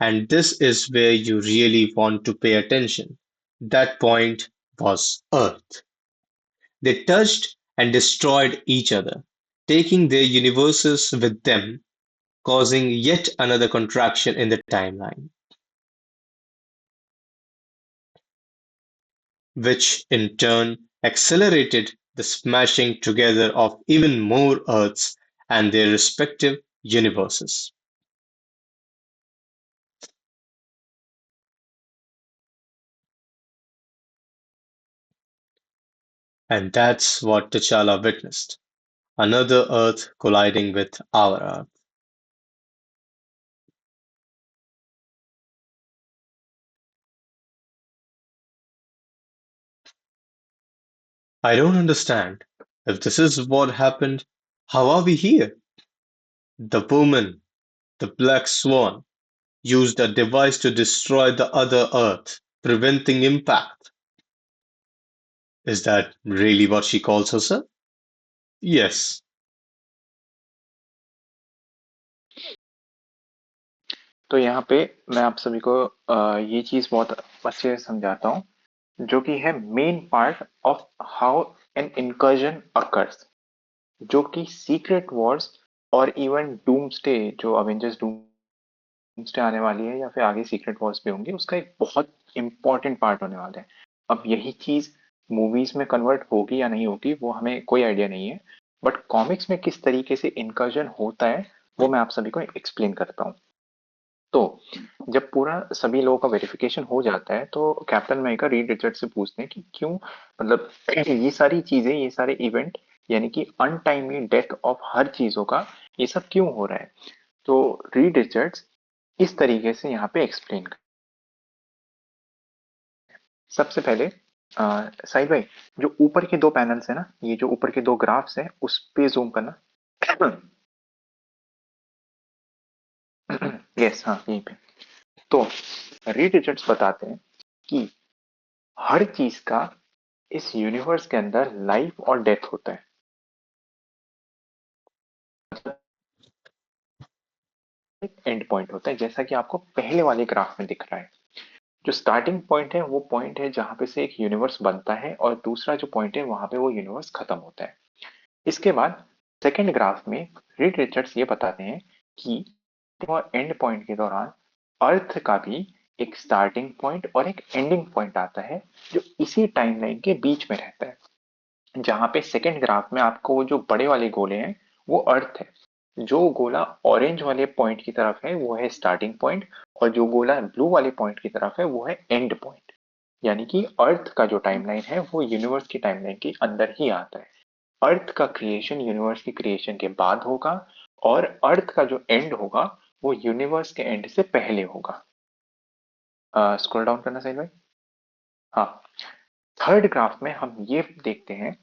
B: And this is where you really want to pay attention. That point was Earth. They touched and destroyed each other, taking their universes with them, causing yet another contraction in the timeline, which in turn accelerated the smashing together of even more Earths and their respective universes. And that's what T'Challa witnessed, another Earth colliding with our Earth. I don't understand. If this is what happened, how are we here? The woman, the Black Swan, used a device to destroy the other Earth, preventing impact. Is that really what she calls herself? Yes.
A: तो यहाँ पे मैं आप सभी को ये चीज बहुत अच्छे से समझाता हूँ, जो कि है main part of how an incursion occurs, जो कि सीक्रेट वॉर्स और इवन डूम्सडे, जो अवेंजर्स डूम्सडे आने वाली है या फिर आगे सीक्रेट वॉर्स भी होंगे, उसका एक बहुत इंपॉर्टेंट पार्ट होने वाला है। अब यही चीज मूवीज में कन्वर्ट होगी या नहीं होगी वो हमें कोई आइडिया नहीं है, बट कॉमिक्स में किस तरीके से इनकर्जन होता है वो मैं आप सभी को एक्सप्लेन करता हूँ। तो जब पूरा सभी लोगों का वेरिफिकेशन हो जाता है तो कैप्टन अमेरिका रीड रिचर्ड्स से पूछते हैं कि क्यों, मतलब ये सारी चीजें, ये सारे इवेंट, यानी कि अनटाइमली डेथ ऑफ हर चीजों का ये सब क्यों हो रहा है। तो रीड रिचर्ड्स इस तरीके से यहाँ पे एक्सप्लेन कर, सबसे पहले साहिल भाई, जो ऊपर के दो पैनल्स है ना, ये जो ऊपर के दो ग्राफ्स है उस पे जूम करना। यस, हाँ यहीं पे। तो रीड रिचर्ड्स बताते हैं कि हर चीज का इस यूनिवर्स के अंदर लाइफ और डेथ होता है। एक एंड पॉइंट होता है, जैसा कि आपको पहले वाले ग्राफ में दिख रहा है। जो स्टार्टिंग पॉइंट है वो पॉइंट है जहां पे से एक यूनिवर्स बनता है, और दूसरा जो पॉइंट है वहां पे वो यूनिवर्स खत्म होता है। इसके बाद सेकेंड ग्राफ में रीड रिचर्ड्स ये बताते हैं कि और एंड पॉइंट के दौरान अर्थ का भी एक स्टार्टिंग पॉइंट और एक एंडिंग पॉइंट आता है, जो इसी टाइमलाइन के बीच में रहता है। जहां पे सेकेंड ग्राफ में आपको वो जो बड़े वाले गोले हैं वो अर्थ है, जो गोला ऑरेंज वाले पॉइंट की तरफ है वो है स्टार्टिंग पॉइंट, और जो गोला ब्लू वाले पॉइंट की तरफ है वो है एंड पॉइंट। यानी कि अर्थ का जो टाइमलाइन है वो यूनिवर्स की टाइमलाइन के अंदर ही आता है। अर्थ का क्रिएशन यूनिवर्स की क्रिएशन के बाद होगा, और अर्थ का जो एंड होगा वो यूनिवर्स के एंड से पहले होगा। स्क्रॉल डाउन करना सही भाई। हाँ, थर्ड ग्राफ में हम ये देखते हैं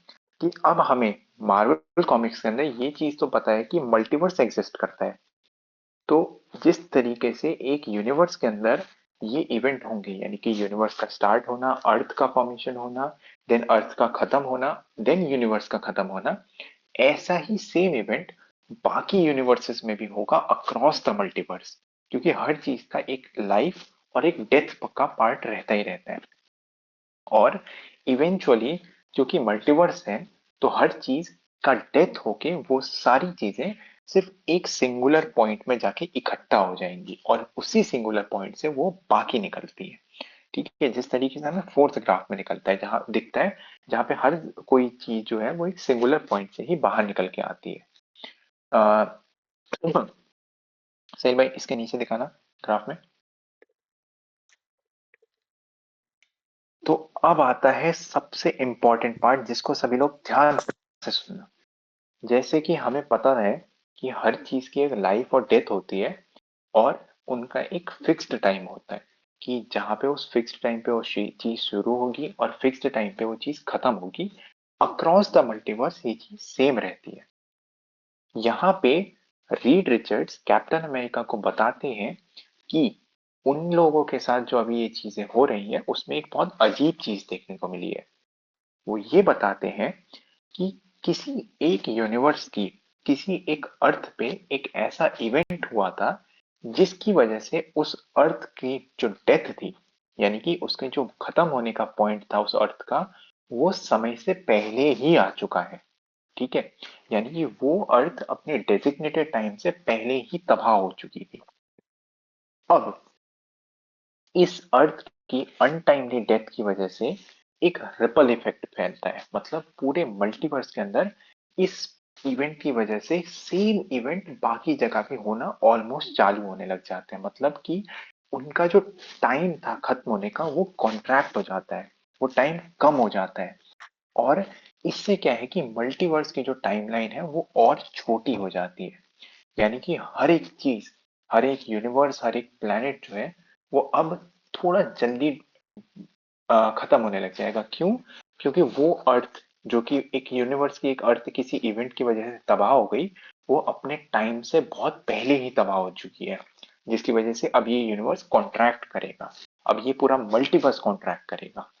A: कि अब हमें मार्वल कॉमिक्स के अंदर ये चीज तो पता है कि मल्टीवर्स एग्जिस्ट करता है। तो जिस तरीके से एक यूनिवर्स के अंदर ये इवेंट होंगे, यानी कि यूनिवर्स का स्टार्ट होना, अर्थ का फॉर्मेशन होना, देन अर्थ का खत्म होना, देन यूनिवर्स का खत्म होना, ऐसा ही सेम इवेंट बाकी यूनिवर्सेस में भी होगा अक्रॉस द मल्टीवर्स, क्योंकि हर चीज का एक लाइफ और एक डेथ का पार्ट रहता ही रहता है। और इवेंचुअली क्योंकि मल्टीवर्स है तो हर चीज का डेथ होके वो सारी चीजें सिर्फ एक सिंगुलर पॉइंट में जाके इकट्ठा हो जाएंगी, और उसी सिंगुलर पॉइंट से वो बाकी निकलती है। ठीक है, जिस तरीके से हमें फोर्थ ग्राफ में निकलता है, जहां दिखता है, जहां पे हर कोई चीज जो है वो एक सिंगुलर पॉइंट से ही बाहर निकल के आती है। आ, सही भाई, इसके नीचे दिखाना ग्राफ में। तो अब आता है सबसे इंपॉर्टेंट पार्ट, जिसको सभी लोग ध्यान से सुनना। जैसे कि हमें पता है कि हर चीज की एक लाइफ और डेथ होती है, और उनका एक फिक्स्ड टाइम होता है कि जहां पे उस फिक्स्ड टाइम पे वो चीज शुरू होगी और फिक्स्ड टाइम पे वो चीज खत्म होगी। अक्रॉस द मल्टीवर्स ये चीज सेम रहती है। यहाँ पे रीड रिचर्ड्स कैप्टन अमेरिका को बताते हैं कि उन लोगों के साथ जो अभी ये चीजें हो रही है उसमें एक बहुत अजीब चीज देखने को मिली है। वो ये बताते हैं कि किसी एक यूनिवर्स की किसी एक अर्थ पे एक ऐसा इवेंट हुआ था जिसकी वजह से उस अर्थ की जो डेथ थी, यानी कि उसके जो खत्म होने का पॉइंट था उस अर्थ का, वो समय से पहले ही आ चुका है। ठीक है, यानी कि वो अर्थ अपने डेजिग्नेटेड टाइम से पहले ही तबाह हो चुकी थी। अब इस अर्थ की अनटाइमली डेथ की वजह से एक रिपल इफेक्ट फैलता है, मतलब पूरे मल्टीवर्स के अंदर इस इवेंट की वजह से सेम इवेंट बाकी जगह पे होना ऑलमोस्ट चालू होने लग जाते हैं। मतलब कि उनका जो टाइम था खत्म होने का वो कॉन्ट्रैक्ट हो जाता है, वो टाइम कम हो जाता है। और इससे क्या है कि मल्टीवर्स की जो टाइमलाइन है वो और छोटी हो जाती है। यानी कि हर एक चीज, हर एक यूनिवर्स, हर एक प्लेनेट जो है वो अब थोड़ा जल्दी खत्म होने लग जाएगा। क्यों? क्योंकि वो अर्थ जो कि एक यूनिवर्स की एक अर्थ किसी इवेंट की वजह से तबाह हो गई, वो अपने टाइम से बहुत पहले ही तबाह हो चुकी है, जिसकी वजह से अब ये यूनिवर्स कॉन्ट्रैक्ट करेगा। अब ये पूरा मल्टीवर्स कॉन्ट्रैक्ट करेगा।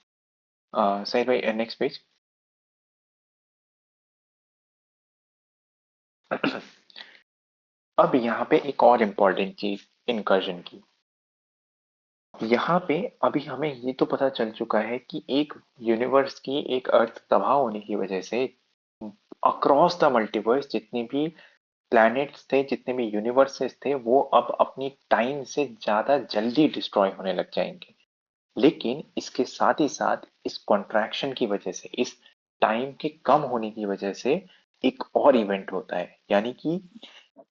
A: सही भाई, नेक्स्ट पेज। अब यहाँ पे एक और इम्पोर्टेंट चीज इनकर्जन की। यहाँ पे अभी हमें ये तो पता चल चुका है कि एक यूनिवर्स की एक अर्थ तबाह होने की वजह से अक्रॉस द मल्टीवर्स जितने भी प्लैनेट्स थे, जितने भी यूनिवर्सेस थे, वो अब अपनी टाइम से ज्यादा जल्दी डिस्ट्रॉय होने लग जाएंगे। लेकिन इसके साथ ही साथ इस कॉन्ट्रैक्शन की वजह से, इस टाइम के कम होने की वजह से एक और इवेंट होता है। यानी कि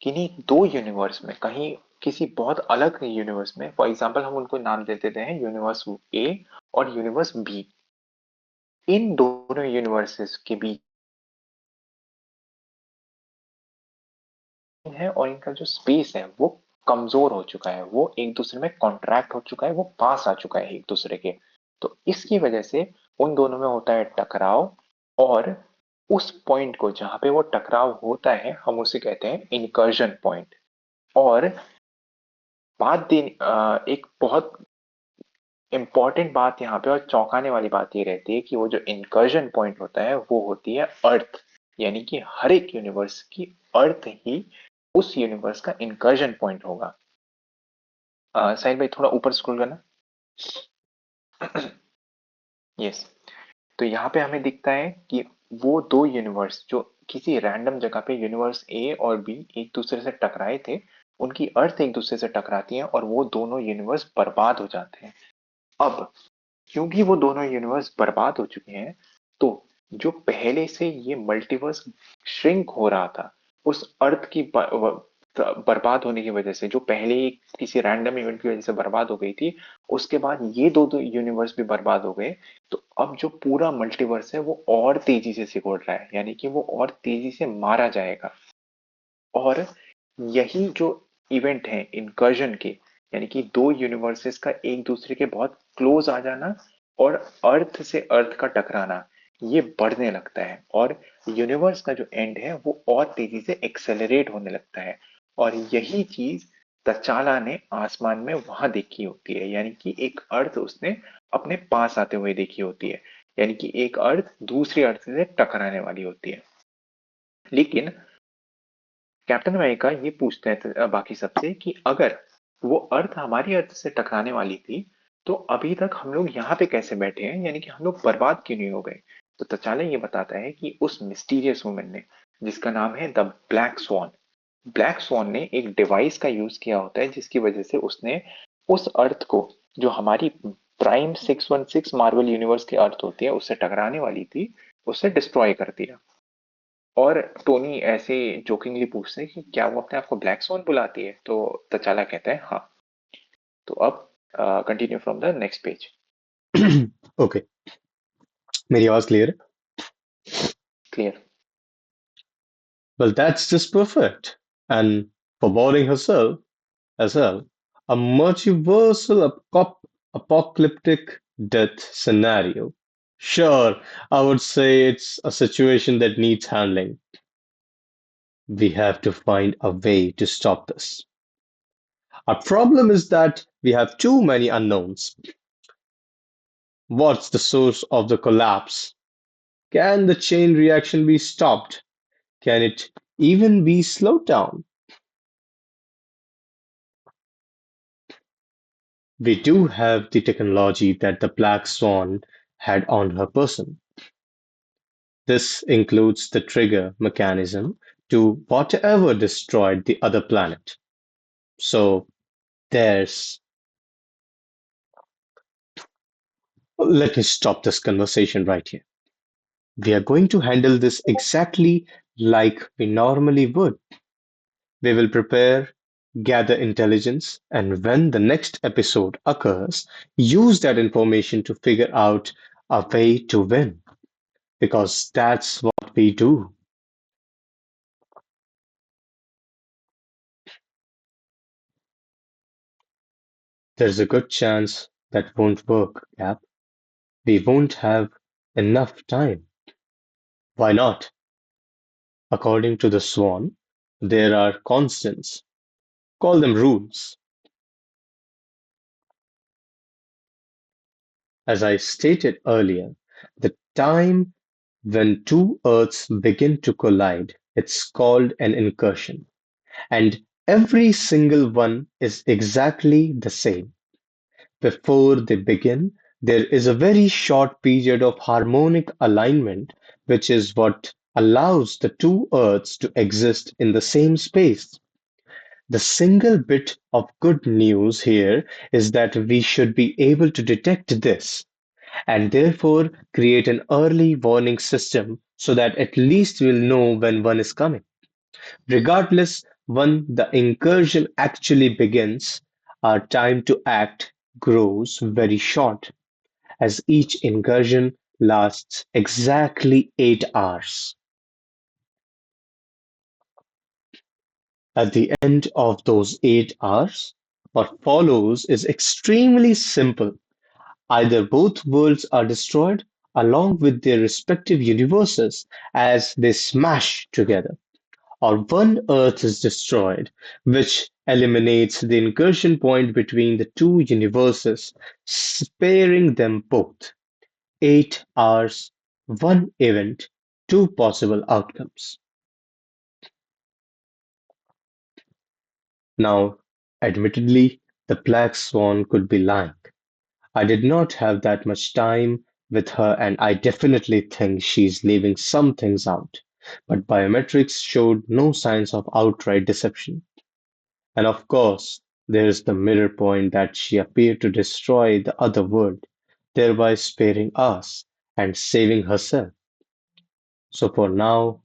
A: किन्हीं दो यूनिवर्स में, कहीं किसी बहुत अलग यूनिवर्स में, फॉर एग्जांपल हम उनको नाम दे देते हैं यूनिवर्स ए और यूनिवर्स बी। इन दोनों यूनिवर्सेस के बीच है और इनका जो स्पेस है वो कमजोर हो चुका है, वो एक दूसरे में कॉन्ट्रैक्ट हो चुका है, वो पास आ चुका है एक दूसरे के। तो इसकी वजह से उन दोनों में होता है टकराव, और उस पॉइंट को जहां पे वो टकराव होता है हम उसे कहते हैं इनकर्जन पॉइंट। और एक बहुत इंपॉर्टेंट बात यहाँ पे और चौंकाने वाली बात ये रहती है कि वो जो इनकर्जन पॉइंट होता है वो होती है अर्थ। यानी कि हर एक यूनिवर्स की अर्थ ही उस यूनिवर्स का इनकर्जन पॉइंट होगा। साहिल भाई थोड़ा ऊपर स्क्रॉल करना। यस, तो यहाँ पे हमें दिखता है कि वो दो यूनिवर्स जो किसी रैंडम जगह पे यूनिवर्स ए और बी एक दूसरे से टकराए थे, उनकी अर्थ एक दूसरे से टकराती है और वो दोनों यूनिवर्स बर्बाद हो जाते हैं। अब क्योंकि वो दोनों यूनिवर्स बर्बाद हो चुके हैं, तो जो पहले से ये मल्टीवर्स श्रिंक हो रहा था, उस अर्थ की बर्बाद होने की वजह से, जो पहले ही किसी रैंडम इवेंट की वजह से बर्बाद हो गई थी, उसके बाद ये दो दो यूनिवर्स भी बर्बाद हो गए। तो अब जो पूरा मल्टीवर्स है वो और तेजी से सिकुड़ रहा है, यानी कि वो और तेजी से मारा जाएगा। और यही जो इवेंट है इनकर्जन के, यानी कि दो यूनिवर्सेस का एक दूसरे के बहुत क्लोज आ जाना और अर्थ से अर्थ का टकराना, ये बढ़ने लगता है और यूनिवर्स का जो एंड है वो और तेजी से एक्सेलरेट होने लगता है। और यही चीज तचाला ने आसमान में वहां देखी होती है, यानी कि एक अर्थ उसने अपने पास आते हुए देखी होती है, यानी कि एक अर्थ दूसरी अर्थ से टकराने वाली होती है। लेकिन कैप्टन अमेरिका ये पूछते हैं बाकी सबसे कि अगर वो अर्थ हमारी अर्थ से टकराने वाली थी, तो अभी तक हम लोग यहाँ पे कैसे बैठे हैं, यानी कि हम लोग बर्बाद क्यों नहीं हो गए? तो तचाला ये बताता है कि उस मिस्टीरियस वुमन ने, जिसका नाम है the black sworn, black sworn ने एक डिवाइस का यूज किया होता है जिसकी वजह से उसने उस अर्थ को, जो हमारी प्राइम 616 मार्वल यूनिवर्स की अर्थ होती है उससे टकराने वाली थी, उससे डिस्ट्रॉय कर दिया। और टोनी ऐसे जोकिंगली पूछते हैं कि क्या वो अपने आप को ब्लैक स्वॉन बुलाती है? तो तचाला कहता है हाँ। तो अब continue from the next page.
B: Okay, मेरी आवाज क्लियर है?
A: Clear.
B: Well, that's just perfect. And for boarding herself as well, a multiversal apocalyptic death scenario. Sure, I would say it's a situation that needs handling. We have to find a way to stop this. Our problem is that we have too many unknowns. What's the source of the collapse? Can the chain reaction be stopped? Can it even be slowed down? We do have the technology that the Black Swan had on her person. This includes the trigger mechanism to whatever destroyed the other planet. So there's. Let me stop this conversation right here. We are going to handle this exactly like we normally would. We will prepare, gather intelligence, and when the next episode occurs, use that information to figure out a way to win. Because that's what we do. There's a good chance that won't work, Cap. We won't have enough time. Why not? According to the Swan, there are constants. Call them rules. As I stated earlier, the time when two Earths begin to collide, it's called an incursion. And every single one is exactly the same. Before they begin, there is a very short period of harmonic alignment, which is what allows the two Earths to exist in the same space. The single bit of good news here is that we should be able to detect this and therefore create an early warning system so that at least we'll know when one is coming. Regardless, when the incursion actually begins, our time to act grows very short, as each incursion lasts exactly 8 hours. At the end of those 8 hours, what follows is extremely simple. Either both worlds are destroyed along with their respective universes as they smash together, or one Earth is destroyed, which eliminates the incursion point between the two universes, sparing them both. 8 hours, one event, two possible outcomes. Now, admittedly, the Black Swan could be lying. I did not have that much time with her, and I definitely think she's leaving some things out. But biometrics showed no signs of outright deception. And of course, there's the mirror point that she appeared to destroy the other world, thereby sparing us and saving herself. So for now,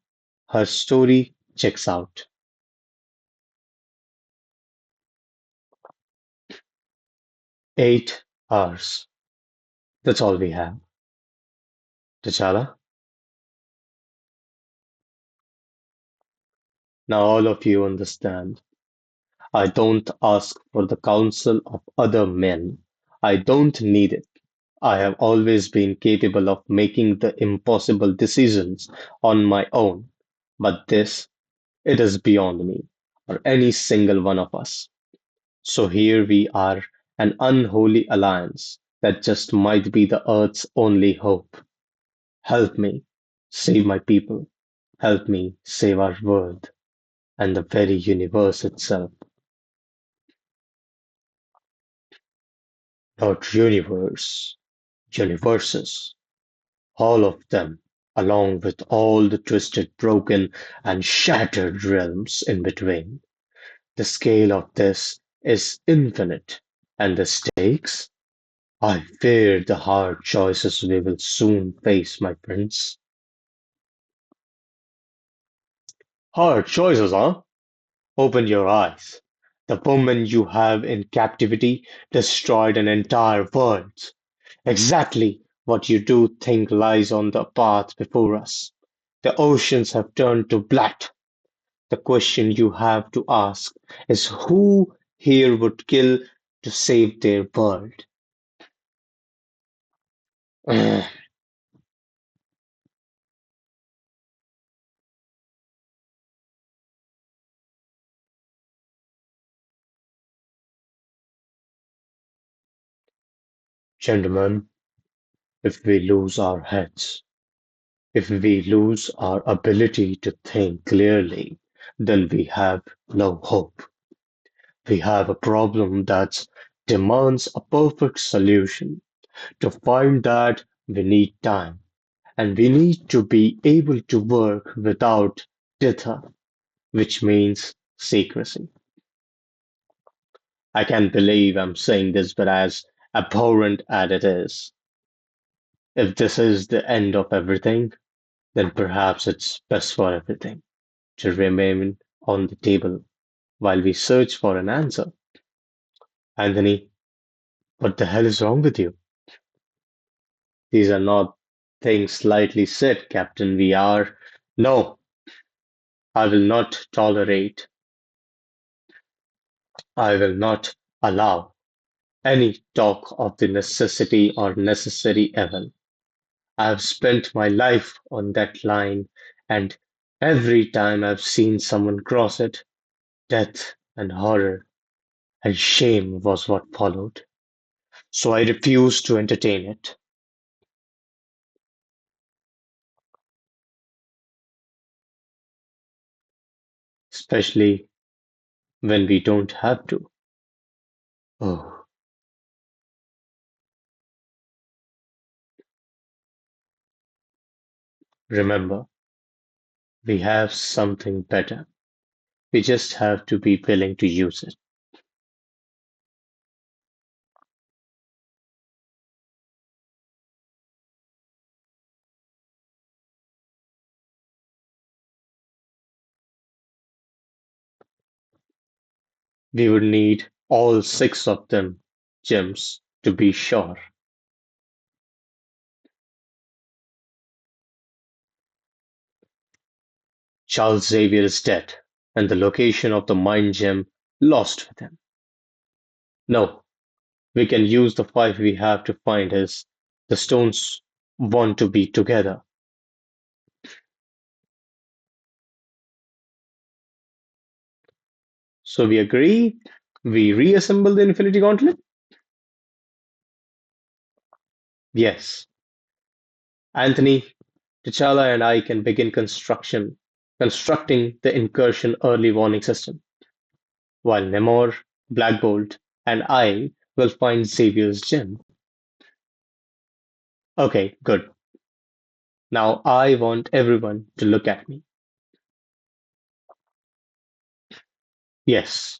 B: her story checks out. 8 hours. That's all we have. T'Challa, now all of you understand. I don't ask for the counsel of other men. I don't need it. I have always been capable of making the impossible decisions on my own. But this, it is beyond me, or any single one of us. So here we are, an unholy alliance that just might be the Earth's only hope. Help me, save my people. Help me save our world and the very universe itself. Not universe, universes. All of them, along with all the twisted, broken, and shattered realms in between. The scale of this is infinite, and the stakes? I fear the hard choices we will soon face, my friends. Hard choices, huh? Open your eyes. The woman you have in captivity destroyed an entire world. Exactly what you do think lies on the path before us. The oceans have turned to blood. The question you have to ask is who here would kill to save their world? Gentlemen, if we lose our heads, If we lose our ability to think clearly, then we have no hope. We have a problem that demands a perfect solution. To find that, we need time, and we need to be able to work without dither, which means secrecy. I can't believe I'm saying this, but as abhorrent as it is, if this is the end of everything, then perhaps it's best for everything to remain on the table while we search for an answer. Anthony, what the hell is wrong with you? These are not things lightly said, Captain. We are. No, I will not tolerate, I will not allow any talk of the necessity or necessary evil. I have spent my life on that line, and every time I've seen someone cross it, death and horror and shame was what followed. So I refuse to entertain it, especially when we don't have to. Oh, remember, we have something better. We just have to be willing to use it. We would need all six of them gems to be sure. Charles Xavier is dead, and the location of the mind gem lost with him. No, we can use the five we have to find his. The stones want to be together. So we agree, we reassemble the Infinity Gauntlet? Yes. Anthony, T'Challa and I can begin constructing the incursion early warning system, while Namor, Black Bolt, and I will find Xavier's gem. Okay, good. Now I want everyone to look at me. Yes,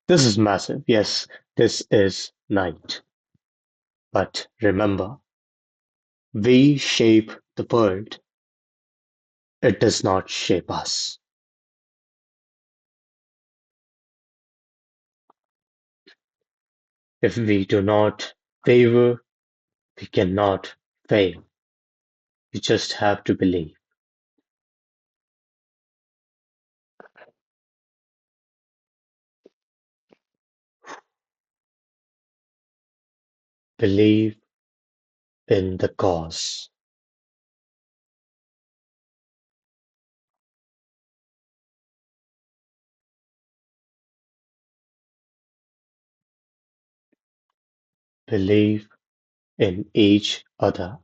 B: this is massive. Yes, this is night. But remember, we shape the world. It does not shape us. If we do not waver, we cannot fail. We just have to believe. Believe in the cause. Believe in each other.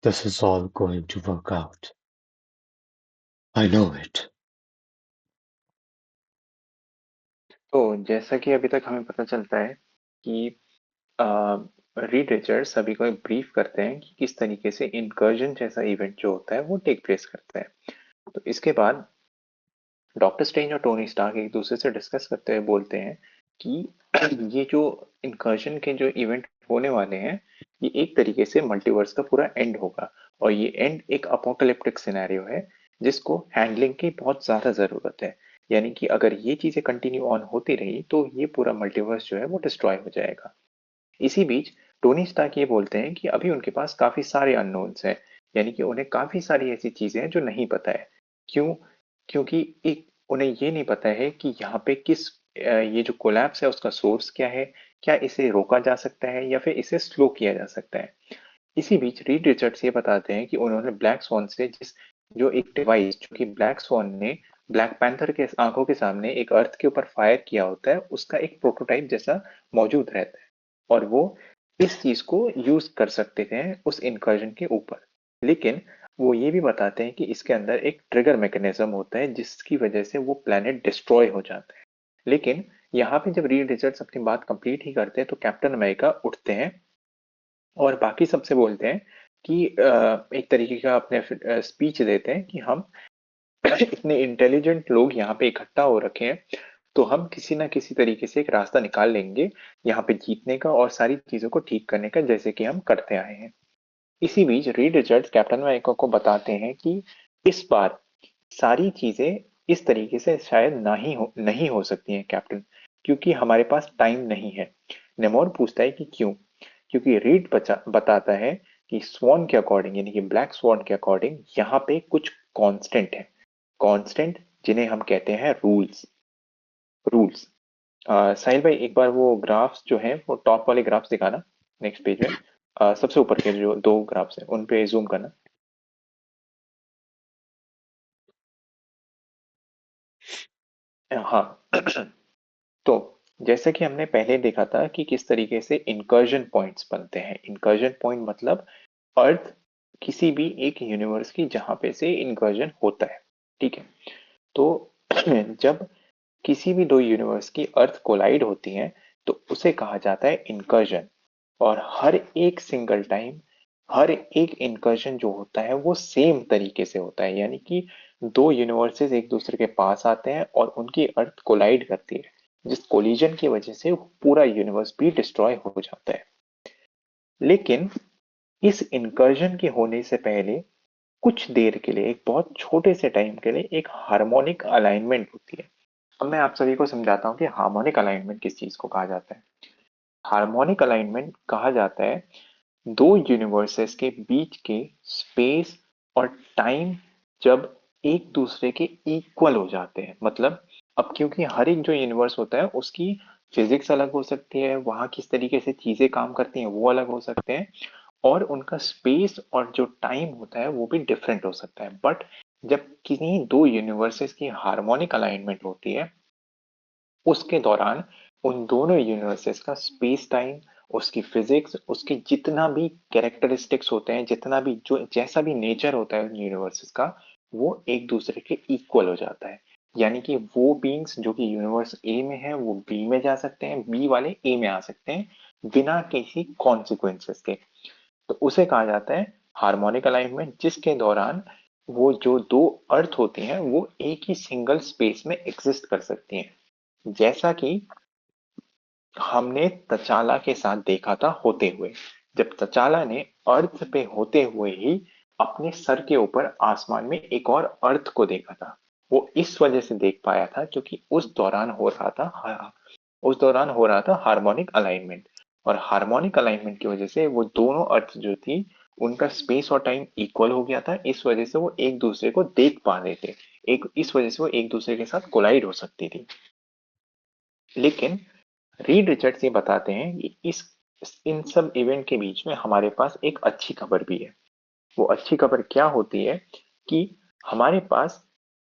B: This is all going to work out. I know it.
A: तो जैसा कि अभी तक हमें पता चलता है कि रीड रिचर्ड सभी को ब्रीफ करते हैं कि किस तरीके से इनकर्जन जैसा इवेंट जो होता है वो टेक प्लेस करता है। तो इसके बाद डॉक्टर स्ट्रेंज और टोनी स्टार्क एक दूसरे से डिस्कस करते हुए बोलते हैं कि ये जो इनकर्जन के जो इवेंट होने वाले हैं ये एक तरीके से मल्टीवर्स का पूरा एंड होगा और ये एंड एक अपोकलिप्टिक सिनेरियो है जिसको हैंडलिंग की बहुत ज्यादा जरूरत है। यानी कि अगर ये चीजें कंटिन्यू ऑन होती रही तो ये पूरा मल्टीवर्स जो है वो डिस्ट्रॉय हो जाएगा। इसी बीच टोनी स्टार्क ये बोलते हैं कि अभी उनके पास काफी सारे अननोन्स हैं, यानी कि उन्हें काफी सारी ऐसी चीजें हैं जो नहीं पता है। क्यों? क्योंकि एक उन्हें ये नहीं पता है कि यहाँ पे किस ये जो कोलैप्स है उसका सोर्स क्या है, क्या इसे रोका जा सकता है या फिर इसे स्लो किया जा सकता है। इसी बीच रीड रिचर्ड्स ये बताते हैं कि उन्होंने ब्लैक स्वॉन से जो एक डिवाइस जो कि ब्लैक स्वॉन ने ब्लैक पैंथर के आंखों के सामने एक अर्थ के ऊपर फायर किया होता है, उसका एक प्रोटोटाइप जैसा मौजूद रहता है और वो इस चीज को यूज कर सकते थे उस इनकर्जन के ऊपर। लेकिन वो ये भी बताते हैं कि इसके अंदर एक ट्रिगर मैकेनिज्म होता है जिसकी वजह से वो प्लेनेट डिस्ट्रॉय हो जाता है। लेकिन यहाँ पे जब रीड रिचर्ड्स अपनी बात कंप्लीट ही करते हैं तो कैप्टन अमेरिका उठते हैं और बाकी सबसे बोलते हैं कि एक तरीके का अपने स्पीच देते हैं कि हम इतने इंटेलिजेंट लोग यहाँ पे इकट्ठा हो रखे हैं, तो हम किसी ना किसी तरीके से एक रास्ता निकाल लेंगे यहाँ पे जीतने का और सारी चीजों को ठीक करने का, जैसे कि हम करते आए हैं। इसी बीच रीड रिचर्ड्स कैप्टन अमेरिका को बताते हैं कि इस बार सारी चीजें इस तरीके से शायद नहीं हो सकती हैं कैप्टन, क्योंकि हमारे पास टाइम नहीं है। नेमोर पूछता है कि क्यों? क्योंकि रीड बताता है कि स्वॉन के अकॉर्डिंग, यानी कि ब्लैक स्वॉन के अकॉर्डिंग यहाँ पे कुछ कांस्टेंट है, कांस्टेंट जिन्हें हम कहते हैं रूल्स। रूल्स साहिल भाई एक बार वो ग्राफ्स जो है वो टॉप वाले ग्राफ्स दिखाना, नेक्स्ट पेज में सबसे ऊपर के जो दो ग्राफ्स हैं उन पे जूम करना। हाँ तो जैसे कि हमने पहले देखा था कि किस तरीके से इंकर्जन पॉइंट्स बनते हैं। इंकर्जन पॉइंट मतलब अर्थ किसी भी एक यूनिवर्स की जहां पे से इंकर्जन होता है, ठीक है। तो जब किसी भी दो यूनिवर्स की अर्थ कोलाइड होती हैं तो उसे कहा जाता है इंकर्जन। और हर एक सिंगल टाइम हर एक इंकर्जन जो होता है वो सेम तरीके से होता है, यानी कि दो यूनिवर्सेस एक दूसरे के पास आते हैं और उनकी अर्थ कोलाइड करती है, जिस कोलिजन की वजह से पूरा यूनिवर्स भी डिस्ट्रॉय हो जाता है। लेकिन इस इंकर्जन के होने से पहले कुछ देर के लिए, एक बहुत छोटे से टाइम के लिए, एक हार्मोनिक अलाइनमेंट होती है। अब मैं आप सभी को समझाता हूँ कि हार्मोनिक अलाइनमेंट किस चीज को कहा जाता है। हार्मोनिक अलाइनमेंट कहा जाता है दो यूनिवर्सेस के बीच के स्पेस और टाइम जब एक दूसरे के इक्वल हो जाते हैं। मतलब अब क्योंकि हर एक जो यूनिवर्स होता है उसकी फिजिक्स अलग हो सकती है, वहां किस तरीके से चीजें काम करती हैं वो अलग हो सकते हैं, और उनका स्पेस और जो टाइम होता है वो भी डिफरेंट हो सकता है। बट जब किसी दो यूनिवर्सेस की हार्मोनिक अलाइनमेंट होती है उसके दौरान उन दोनों यूनिवर्सेस का स्पेस टाइम, उसकी फिजिक्स, उसके जितना भी कैरेक्टरिस्टिक्स होते हैं, जितना भी जो जैसा भी नेचर होता है उन यूनिवर्सेस का, वो एक दूसरे के इक्वल हो जाता है। यानी कि वो बीइंग्स जो कि यूनिवर्स ए में है वो बी में जा सकते हैं, बी वाले ए में आ सकते हैं बिना किसी कॉन्सिक्वेंसेस के। तो उसे कहा जाता है हार्मोनिक अलाइनमेंट, जिसके दौरान वो जो दो अर्थ होती हैं वो एक ही सिंगल स्पेस में एग्जिस्ट कर सकती हैं, जैसा कि हमने तचाला के साथ देखा था होते हुए। जब तचाला ने अर्थ पे होते हुए ही अपने सर के ऊपर आसमान में एक और अर्थ को देखा था। वो इस वजह से देख पाया था क्योंकि उस दौरान हो रहा था हार्मोनिक अलाइनमेंट। और हार्मोनिक अलाइनमेंट की वजह से वो दोनों अर्थ जो थी उनका स्पेस और टाइम इक्वल हो गया था, इस वजह से वो एक दूसरे को देख पा रहे थे, एक इस वजह से वो एक दूसरे के साथ कोलाइड हो सकती थी। लेकिन रीड रिचर्ड्स ये बताते हैं कि इन सब इवेंट के बीच में हमारे पास एक अच्छी खबर भी है। वो अच्छी खबर क्या होती है कि हमारे पास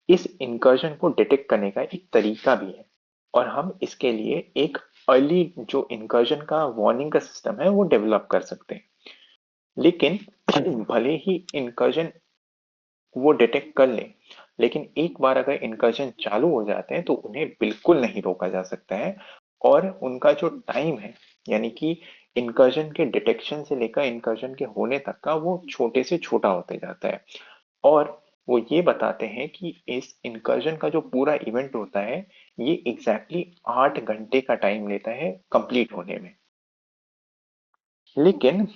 A: इस इंकर्जन को डिटेक्ट करने का एक तरीका भी है और हम इसके लिए एक अर्ली जो इंकर्जन का वार्निंग का सिस्टम है वो डेवलप कर सकते हैं। लेकिन भले ही इंकर्जन वो डिटेक्ट कर लें, लेकिन एक बार अगर इनकर्जन चालू हो जाते हैं तो उन्हें बिल्कुल नहीं रोका जा सकता है। और उनका जो टाइम है, यानी कि इनकर्जन के डिटेक्शन से लेकर इनकर्जन के होने तक का, वो छोटे से छोटा होते जाता है। और वो ये बताते हैं कि इस इनकर्जन का जो पूरा इवेंट होता है ये एग्जैक्टली 8 घंटे का टाइम लेता है कंप्लीट होने में। लेकिन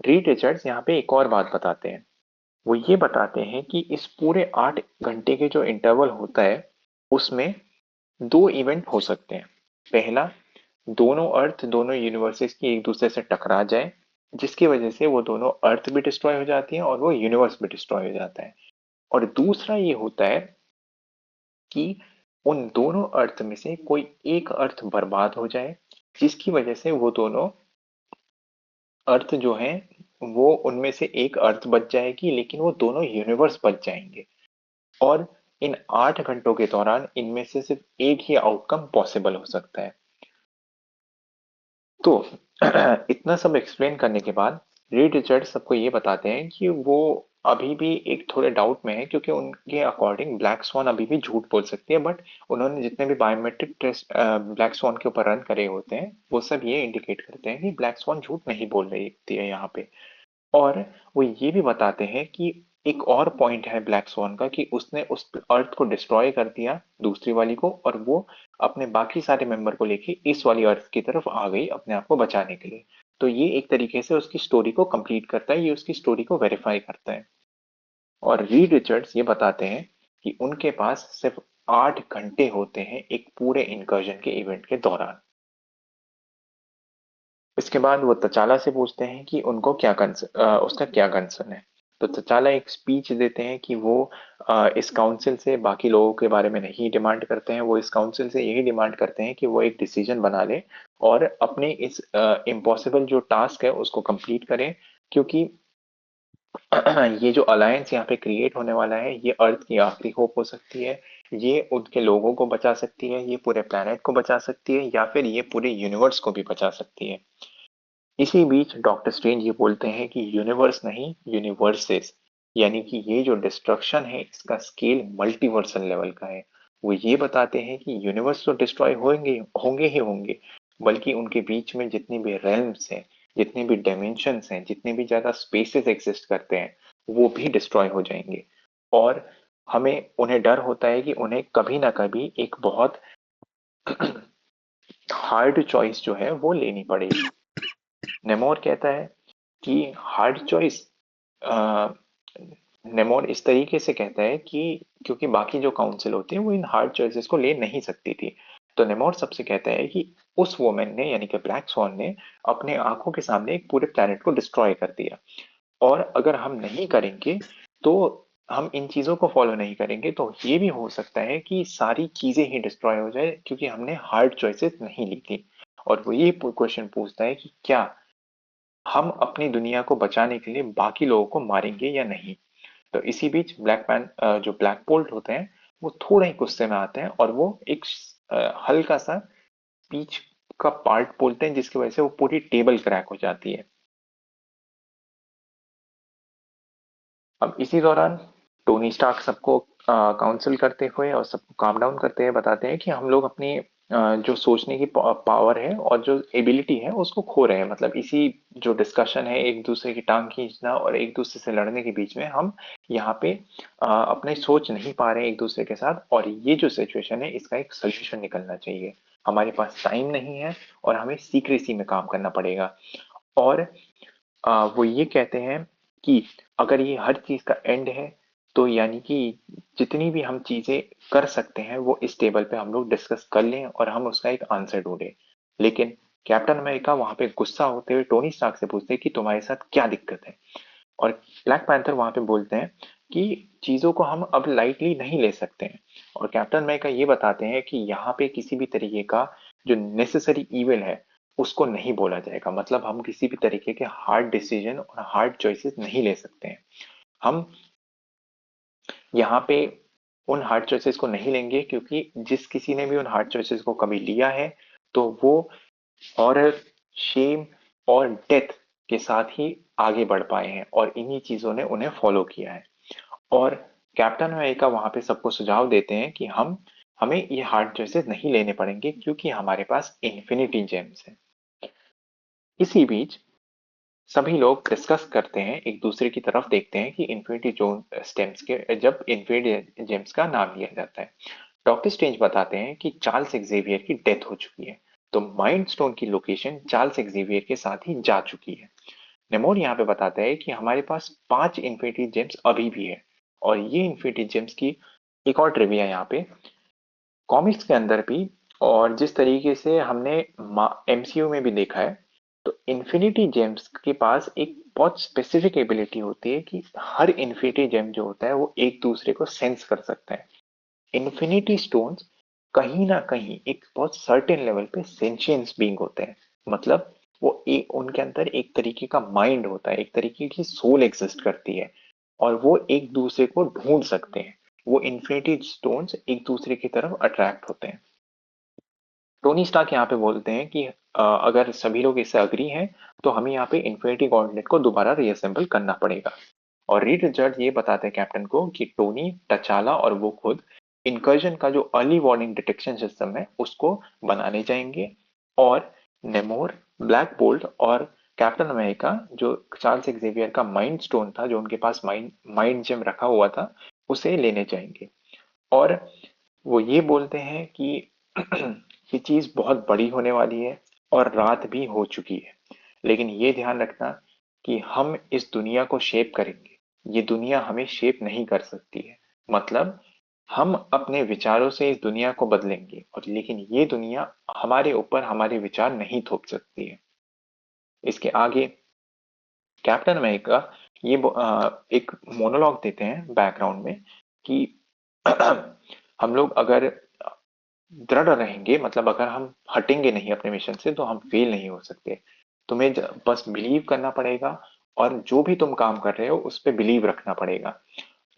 A: रीड रिचर्ड्स यहाँ पे एक और बात बताते हैं। वो ये बताते हैं कि इस पूरे 8 घंटे के जो इंटरवल होता है उसमें दो इवेंट हो सकते हैं। पहला, दोनों अर्थ दोनों यूनिवर्सेस की एक दूसरे से टकरा जाए, जिसकी वजह से वो दोनों अर्थ भी डिस्ट्रॉय हो जाती है और वो यूनिवर्स भी डिस्ट्रॉय हो जाता है। और दूसरा ये होता है कि उन दोनों अर्थ में से कोई एक अर्थ बर्बाद हो जाए, जिसकी वजह से वो दोनों अर्थ जो है वो उनमें से एक अर्थ बच जाएगी, लेकिन वो दोनों यूनिवर्स बच जाएंगे। और इन 8 घंटों के दौरान इनमें से सिर्फ एक ही आउटकम पॉसिबल हो सकता है। तो इतना सब एक्सप्लेन करने के बाद रीड रिचर्ड सबको ये बताते हैं कि वो अभी भी एक थोड़े डाउट में है, क्योंकि उनके अकॉर्डिंग ब्लैक स्वॉन अभी भी झूठ बोल सकती है, बट उन्होंने जितने भी बायोमेट्रिक टेस्ट ब्लैक स्वॉन के ऊपर रन करे होते हैं वो सब ये इंडिकेट करते हैं कि ब्लैक स्वॉन झूठ नहीं बोल रही है यहाँ पे। और वो ये भी बताते हैं कि एक और पॉइंट है ब्लैक स्वॉन का कि उसने उस अर्थ को डिस्ट्रॉय कर दिया, दूसरी वाली को, और वो अपने बाकी सारे मेंबर को लेके इस वाली अर्थ की तरफ आ गई अपने आप को बचाने के लिए। तो ये एक तरीके से उसकी स्टोरी को कंप्लीट करता है, ये उसकी स्टोरी को वेरीफाई करता है। और रीड रिचर्ड्स ये बताते हैं कि उनके पास सिर्फ 8 घंटे होते हैं एक पूरे इनकर्जन के इवेंट के दौरान। इसके बाद वो तचाला से पूछते हैं कि उनको उसका क्या कंसर्न है। तो तचाला एक स्पीच देते हैं कि वो इस काउंसिल से बाकी लोगों के बारे में नहीं डिमांड करते हैं, वो इस काउंसिल से यही डिमांड करते हैं कि वो एक डिसीजन बना ले और अपने इस इम्पॉसिबल जो टास्क है उसको कंप्लीट करें, क्योंकि ये जो अलायंस यहाँ पे क्रिएट होने वाला है ये अर्थ की आखिरी होप हो सकती है। ये उनके लोगों को बचा सकती है, ये पूरे प्लेनेट को बचा सकती है, या फिर ये पूरे यूनिवर्स को भी बचा सकती है। इसी बीच डॉक्टर स्ट्रेंज ये बोलते हैं कि यूनिवर्स नहीं, यूनिवर्सेस, यानी कि ये जो डिस्ट्रक्शन है इसका स्केल मल्टीवर्सल लेवल का है। वो ये बताते हैं कि यूनिवर्स तो डिस्ट्रॉय होंगे होंगे ही होंगे, बल्कि उनके बीच में जितनी भी रेल्म्स हैं, जितने भी डायमेंशंस हैं, जितने भी ज्यादा स्पेसेस एग्जिस्ट करते हैं, वो भी डिस्ट्रॉय हो जाएंगे। और हमें उन्हें डर होता है कि उन्हें कभी ना कभी एक बहुत हार्ड चॉइस जो है वो लेनी पड़ेगी। नेमोर कहता है कि हार्ड चॉइस, नेमोर इस तरीके से कहता है कि क्योंकि बाकी जो काउंसिल होती है वो इन हार्ड चॉइसेस को ले नहीं सकती थी, तो नेमोर सबसे कहता है कि उस वुमेन ने यानी कि ब्लैक स्वॉन ने अपने आंखों के सामने एक पूरे प्लेनेट को डिस्ट्रॉय कर दिया, और अगर हम नहीं करेंगे तो हम इन चीजों को फॉलो नहीं करेंगे तो ये भी हो सकता है कि सारी चीजें ही डिस्ट्रॉय हो जाए, क्योंकि हमने हार्ड चॉइसेस नहीं ली थी। और वो ये क्वेश्चन पूछता है कि क्या हम अपनी दुनिया को बचाने के लिए बाकी लोगों को मारेंगे या नहीं। तो इसी बीच जो ब्लैक बोल्ट होते हैं वो थोड़ा ही गुस्से में आते हैं और वो एक हल्का सा स्पीच का पार्ट बोलते हैं, जिसकी वजह से वो पूरी टेबल क्रैक हो जाती है। अब इसी दौरान टोनी स्टार्क सबको काउंसिल करते हुए और सबको काम डाउन करते हुए बताते हैं कि हम लोग अपनी जो सोचने की पावर है और जो एबिलिटी है उसको खो रहे हैं। मतलब इसी जो डिस्कशन है, एक दूसरे की टांग खींचना और एक दूसरे से लड़ने के बीच में हम यहाँ पे अपने सोच नहीं पा रहे हैं एक दूसरे के साथ, और ये जो सिचुएशन है इसका एक सोल्यूशन निकलना चाहिए। हमारे पास टाइम नहीं है और हमें सीक्रेसी में काम करना पड़ेगा। और वो ये कहते हैं कि अगर ये हर चीज का एंड है तो यानी कि जितनी भी हम चीजें कर सकते हैं वो इस टेबल पे हम लोग डिस्कस कर लें और हम उसका एक आंसर ढूंढें। लेकिन कैप्टन अमेरिका वहां पे गुस्सा होते हुए टोनी स्टार्क से पूछते हैं कि तुम्हारे साथ क्या दिक्कत है। और ब्लैक पैंथर वहां पे बोलते हैं कि चीजों को हम अब लाइटली नहीं ले सकते हैं। और कैप्टन अमेरिका ये बताते हैं कि यहाँ पे किसी भी तरीके का जो नेसेसरी इविल है उसको नहीं बोला जाएगा। मतलब हम किसी भी तरीके के हार्ड डिसीजन और हार्ड चॉइसेस नहीं ले सकते हैं। हम यहाँ पे उन हार्ड चॉइसेस को नहीं लेंगे, क्योंकि जिस किसी ने भी उन हार्ड चॉइसेस को कभी लिया है तो वो हॉरर, शेम और डेथ के साथ ही आगे बढ़ पाए हैं और इन्हीं चीजों ने उन्हें फॉलो किया है। और कैप्टन अमेरिका वहां पे सबको सुझाव देते हैं कि हमें ये हार्ड चॉइसेस नहीं लेने पड़ेंगे, क्योंकि हमारे पास इन्फिनिटी जेम्स है। इसी बीच सभी लोग डिस्कस करते हैं, एक दूसरे की तरफ देखते हैं कि इन्फिनिटी जोन स्टेम्स के जब इन्फिनिटी जेम्स का नाम लिया जाता है। डॉक्टर स्ट्रेंज बताते हैं कि चार्ल्स एक्जेवियर की डेथ हो चुकी है, तो माइंड स्टोन की लोकेशन चार्ल्स एक्जेवियर के साथ ही जा चुकी है। नेमोर यहाँ पे बताता है कि हमारे पास 5 इन्फिनिटी जेम्स अभी भी है। और ये इन्फिनिटी जेम्स की एक और ट्रिविया यहाँ पे कॉमिक्स के अंदर भी, और जिस तरीके से हमने एमसीयू में भी देखा है, तो इन्फिनिटी जेम्स के पास एक बहुत स्पेसिफिक एबिलिटी होती है कि हर इन्फिनिटी जेम जो होता है वो एक दूसरे को सेंस कर सकता है। इन्फिनिटी स्टोन्स कहीं ना कहीं एक बहुत सर्टेन लेवल पे सेंशियंस बीइंग होते हैं। मतलब वो उनके अंदर एक तरीके का माइंड होता है, एक तरीके की सोल एग्जिस्ट करती है, और वो एक दूसरे को ढूंढ सकते हैं। वो इन्फिनिटी स्टोन्स एक दूसरे की तरफ अट्रैक्ट होते हैं। टोनी स्टार्क यहाँ पे बोलते हैं कि अगर सभी लोग इससे अग्री हैं तो हमें यहाँ पे इन्फिनिटी गॉन्टलेट को दोबारा रीअसेंबल करना पड़ेगा। और रीड रिचर्ड ये बताते हैं कैप्टन को कि टोनी, टचाला और वो खुद इनकर्जन का जो अर्ली वार्निंग डिटेक्शन सिस्टम है उसको बनाने जाएंगे, और नेमोर, ब्लैक बोल्ट और कैप्टन अमेरिका, जो चार्ल्स एक्जेवियर का माइंड स्टोन था, जो उनके पास माइंड जेम रखा हुआ था, उसे लेने जाएंगे। और वो ये बोलते हैं कि ये चीज बहुत बड़ी होने वाली है और रात भी हो चुकी है, लेकिन ये ध्यान रखना कि हम इस दुनिया को शेप करेंगे, ये दुनिया हमें शेप नहीं कर सकती है। मतलब हम अपने विचारों से इस दुनिया को बदलेंगे, और लेकिन ये दुनिया हमारे ऊपर हमारे विचार नहीं थोप सकती है। इसके आगे कैप्टन अमेरिका ये एक मोनोलॉग देते हैं बैकग्राउंड में कि हम लोग अगर दृढ़ रहेंगे, मतलब अगर हम हटेंगे नहीं अपने मिशन से, तो हम फेल नहीं हो सकते। तुम्हें बस बिलीव करना पड़ेगा, और जो भी तुम काम कर रहे हो उस पर बिलीव रखना पड़ेगा,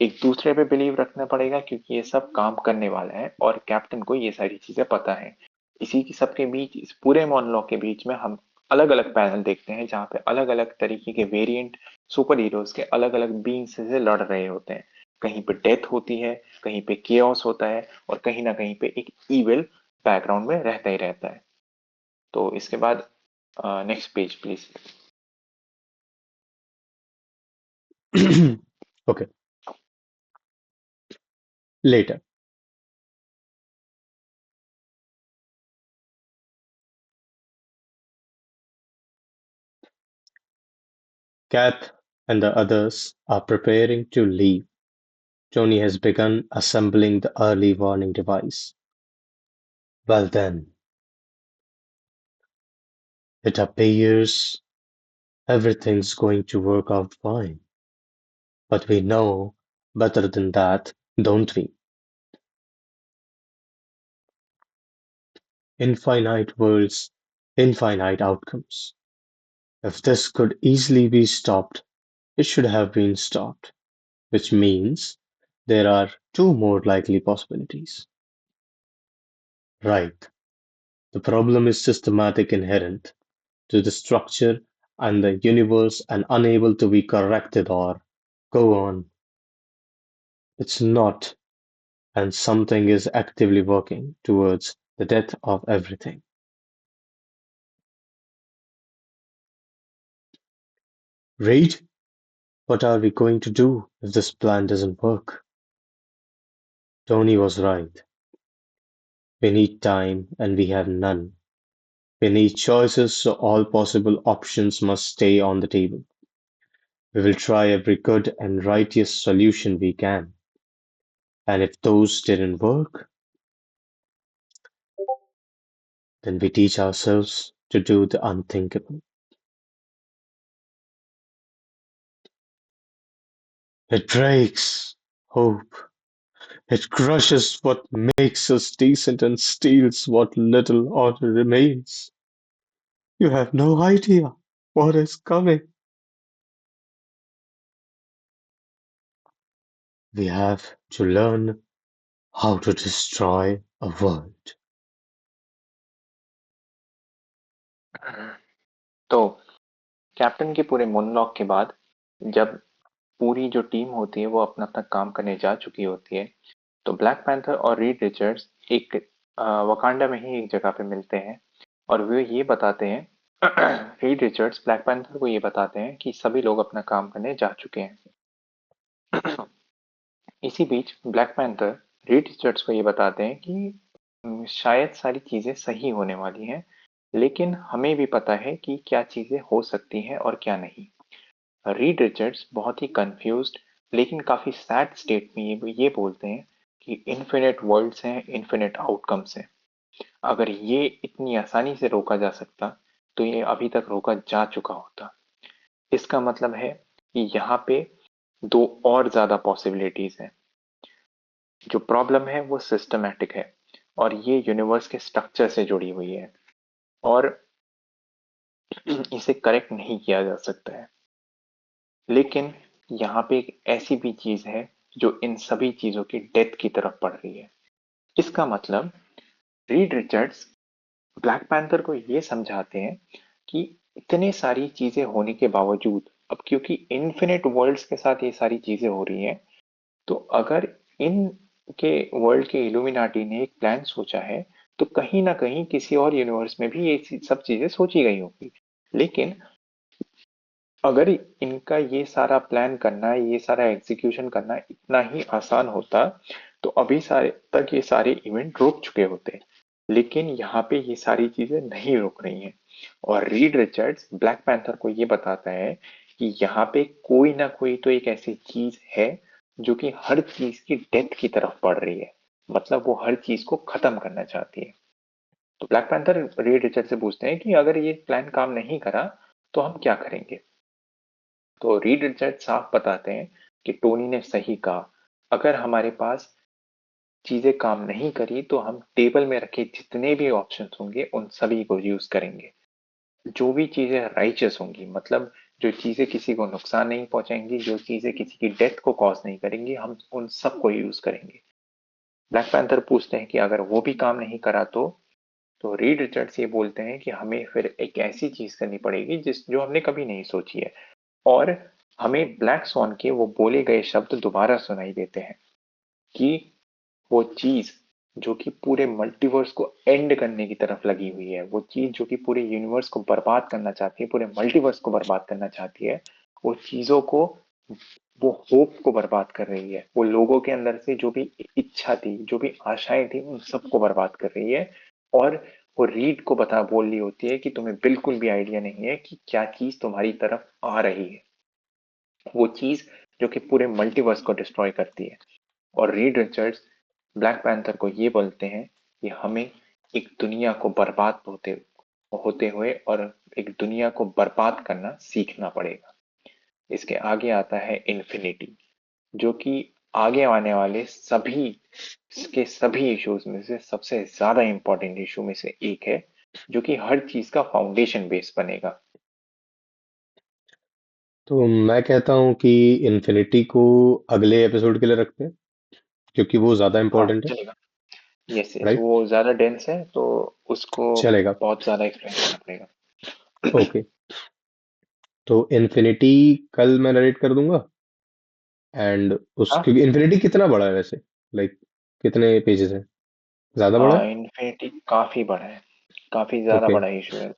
A: एक दूसरे पे बिलीव रखना पड़ेगा, क्योंकि ये सब काम करने वाला है और कैप्टन को ये सारी चीजें पता है। इसी की सबके बीच, इस पूरे मोनोलॉग के बीच में हम अलग अलग पैनल देखते हैं जहाँ पे अलग अलग तरीके के वेरिएंट सुपर हीरोज के अलग अलग बींग्स से लड़ रहे होते हैं। कहीं पे डेथ होती है, कहीं पे केओस होता है, और कहीं ना कहीं पे एक इविल बैकग्राउंड में रहता ही रहता है। तो इसके बाद next page please.
B: Okay, later. Cap and the others are preparing to leave. Tony has begun assembling the early warning device. Well then, it appears everything's going to work out fine. But we know better than that, don't we? Infinite worlds, infinite outcomes. If this could easily be stopped, it should have been stopped, which means there are two more likely possibilities. Right. The problem is systematic, inherent to the structure and the universe and unable to be corrected or go on. It's not, and something is actively working towards the death of everything. Reed, what are we going to do if this plan doesn't work? Tony was right. We need time and we have none. We need choices, so all possible options must stay on the table. We will try every good and righteous solution we can. And if those didn't work, then we teach ourselves to do the unthinkable. It breaks hope. It crushes what makes us decent and steals what little order remains. You have no idea what is coming. We have to learn how to destroy a world.
A: तो captain के पूरे monologue के बाद, जब पूरी जो team होती है वो अपना अपना काम करने जा चुकी होती है, तो ब्लैक पैंथर और रीड रिचर्ड्स एक वकांडा में ही एक जगह पे मिलते हैं, और वे ये बताते हैं रीड रिचर्ड्स ब्लैक पैंथर को ये बताते हैं कि सभी लोग अपना काम करने जा चुके हैं। इसी बीच ब्लैक पैंथर रीड रिचर्ड्स को ये बताते हैं कि शायद सारी चीजें सही होने वाली हैं, लेकिन हमें भी पता है कि क्या चीजें हो सकती हैं और क्या नहीं। रीड रिचर्ड्स बहुत ही कंफ्यूज्ड लेकिन काफी सैड स्टेट में ये बोलते हैं कि इन्फिनिट वर्ल्ड्स हैं, इन्फिनिट आउटकम्स हैं। अगर ये इतनी आसानी से रोका जा सकता तो ये अभी तक रोका जा चुका होता। इसका मतलब है कि यहाँ पे दो और ज्यादा पॉसिबिलिटीज हैं। जो प्रॉब्लम है वो सिस्टमैटिक है, और ये यूनिवर्स के स्ट्रक्चर से जुड़ी हुई है और इसे करेक्ट नहीं किया जा सकता है। लेकिन यहाँ पे एक ऐसी भी चीज है जो इन सभी चीजों की डेथ की तरफ बढ़ रही है। इसका मतलब रीड रिचर्ड्स ब्लैक पैंथर को ये समझाते हैं कि इतने सारी चीजें होने के बावजूद, अब क्योंकि इन्फिनिट वर्ल्ड्स के साथ ये सारी चीजें हो रही हैं, तो अगर इन के वर्ल्ड के इल्यूमिनाटी ने एक प्लान सोचा है, तो कहीं ना कहीं किसी और यूनिवर्स में भी ये सब चीजें सोची गई होंगी। लेकिन अगर इनका ये सारा प्लान करना, ये सारा एग्जीक्यूशन करना इतना ही आसान होता, तो अभी सारे तक ये सारे इवेंट रुक चुके होते। लेकिन यहाँ पे ये सारी चीजें नहीं रुक रही हैं और रीड रिचर्ड्स ब्लैक पैंथर को ये बताता है कि यहाँ पे कोई ना कोई तो एक ऐसी चीज है जो कि हर चीज की डेथ की तरफ बढ़ रही है, मतलब वो हर चीज को खत्म करना चाहती है। तो ब्लैक पैंथर रीड रिचर्ड से पूछते हैं कि अगर ये प्लान काम नहीं करा तो हम क्या करेंगे। तो रीड रिचर्ड साफ बताते हैं कि टोनी ने सही कहा, अगर हमारे पास चीजें काम नहीं करी तो हम टेबल में रखे जितने भी ऑप्शंस होंगे उन सभी को यूज करेंगे। जो भी चीजें राइचस होंगी, मतलब जो चीजें किसी को नुकसान नहीं पहुंचाएंगी, जो चीजें किसी की डेथ को कॉज नहीं करेंगी, हम उन सबको यूज करेंगे। ब्लैक पैंथर पूछते हैं कि अगर वो भी काम नहीं करा तो रीड रिचर्ड्स ये बोलते हैं कि हमें फिर एक ऐसी चीज करनी पड़ेगी जो हमने कभी नहीं सोची है, और हमें ब्लैक स्वॉन के वो बोले गए शब्द दोबारा सुनाई देते हैं कि वो चीज जो कि पूरे मल्टीवर्स को एंड करने की तरफ लगी हुई है, वो चीज जो कि पूरे यूनिवर्स को बर्बाद करना चाहती है, पूरे मल्टीवर्स को बर्बाद करना चाहती है, वो चीजों को, वो होप को बर्बाद कर रही है। वो लोगों के अंदर से जो भी इच्छा थी, जो भी आशाएं थी, उन सबको बर्बाद कर रही है। और वो रीड को बोल रही होती है कि तुम्हें बिल्कुल भी आइडिया नहीं है कि क्या चीज तुम्हारी तरफ आ रही है, वो चीज जो कि पूरे मल्टीवर्स को डिस्ट्रॉय करती है। और रीड रिचर्ड्स ब्लैक पैंथर को ये बोलते हैं कि हमें एक दुनिया को बर्बाद होते होते हुए और एक दुनिया को बर्बाद करना सीखना पड़ेगा। इसके आगे आता है इन्फिनिटी, जो कि आगे आने वाले सभी के सभी इश्यूज में से सबसे ज्यादा इंपॉर्टेंट इशू में से एक है, जो कि हर चीज का फाउंडेशन बेस बनेगा।
B: तो मैं कहता हूँ कि इन्फिनिटी को अगले एपिसोड के लिए रखते हैं, क्योंकि वो ज्यादा
A: हाँ
B: इम्पोर्टेंट है।
A: चलेगा। यस यस,
B: राइट,
A: वो ज्यादा डेंस है तो उसको
B: चलेगा।
A: बहुत ज्यादा एक्सप्लेन करना पड़ेगा।
B: ओके, तो इन्फिनिटी कल मैं नरेट कर दूंगा। एंड उस,
A: हाँ
B: क्योंकि इन्फिनिटी कितना बड़ा है वैसे, लाइक कितने पेजेस है, ज्यादा बड़ा है।
A: हाँ, इन्फिनिटी काफी बड़ा है, काफी ज्यादा
B: ओके,
A: बड़ा इशू है।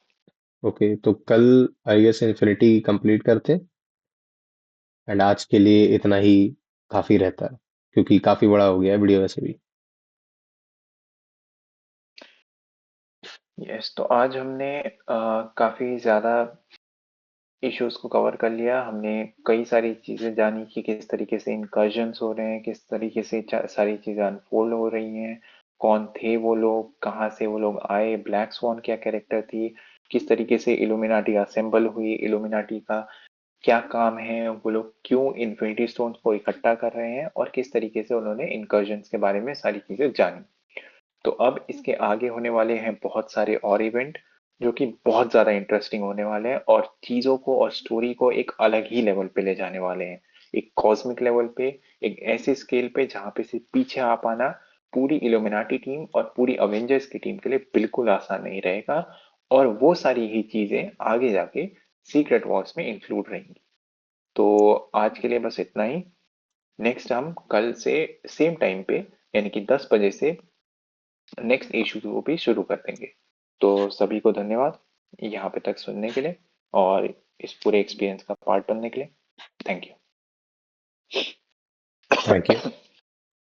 B: ओके, तो कल आई गेस इन्फिनिटी कंप्लीट करते हैं। एंड आज के लिए इतना ही काफी रहता है, क्योंकि काफी बड़ा हो गया है वीडियो वैसे भी।
A: यस, तो आज हमने काफी ज्यादा इश्यूज को कवर कर लिया। हमने कई सारी चीजें जानी कि किस तरीके से इनकर्जन्स हो रहे हैं, किस तरीके से सारी चीजें अनफोल्ड हो रही हैं, कौन थे वो लोग, कहाँ से वो लोग आए, ब्लैक स्वॉन क्या कैरेक्टर थी, किस तरीके से इल्यूमिनाटी असेंबल हुई, इल्यूमिनाटी का क्या काम है, वो लोग क्यों इन्फिनिटी स्टोन्स को इकट्ठा कर रहे हैं, और किस तरीके से उन्होंने इनकर्जन्स के बारे में सारी चीजें जानी। तो अब इसके आगे होने वाले हैं बहुत सारे और इवेंट जो कि बहुत ज्यादा इंटरेस्टिंग होने वाले हैं और चीजों को और स्टोरी को एक अलग ही लेवल पे ले जाने वाले हैं, एक कॉस्मिक लेवल पे, एक ऐसे स्केल पे जहां पे से पीछे आ पाना पूरी इल्यूमिनाटी टीम और पूरी अवेंजर्स की टीम के लिए बिल्कुल आसान नहीं रहेगा। और वो सारी ही चीजें आगे जाके सीक्रेट वॉर्स में इंक्लूड रहेंगी। तो आज के लिए बस इतना ही। नेक्स्ट हम कल से सेम टाइम पे, यानी कि 10 बजे से नेक्स्ट इशू को भी शुरू कर देंगे। तो सभी को धन्यवाद यहाँ पे तक सुनने के लिए और इस पूरे एक्सपीरियंस का पार्ट बनने के लिए। Thank
B: thank you.
A: यू।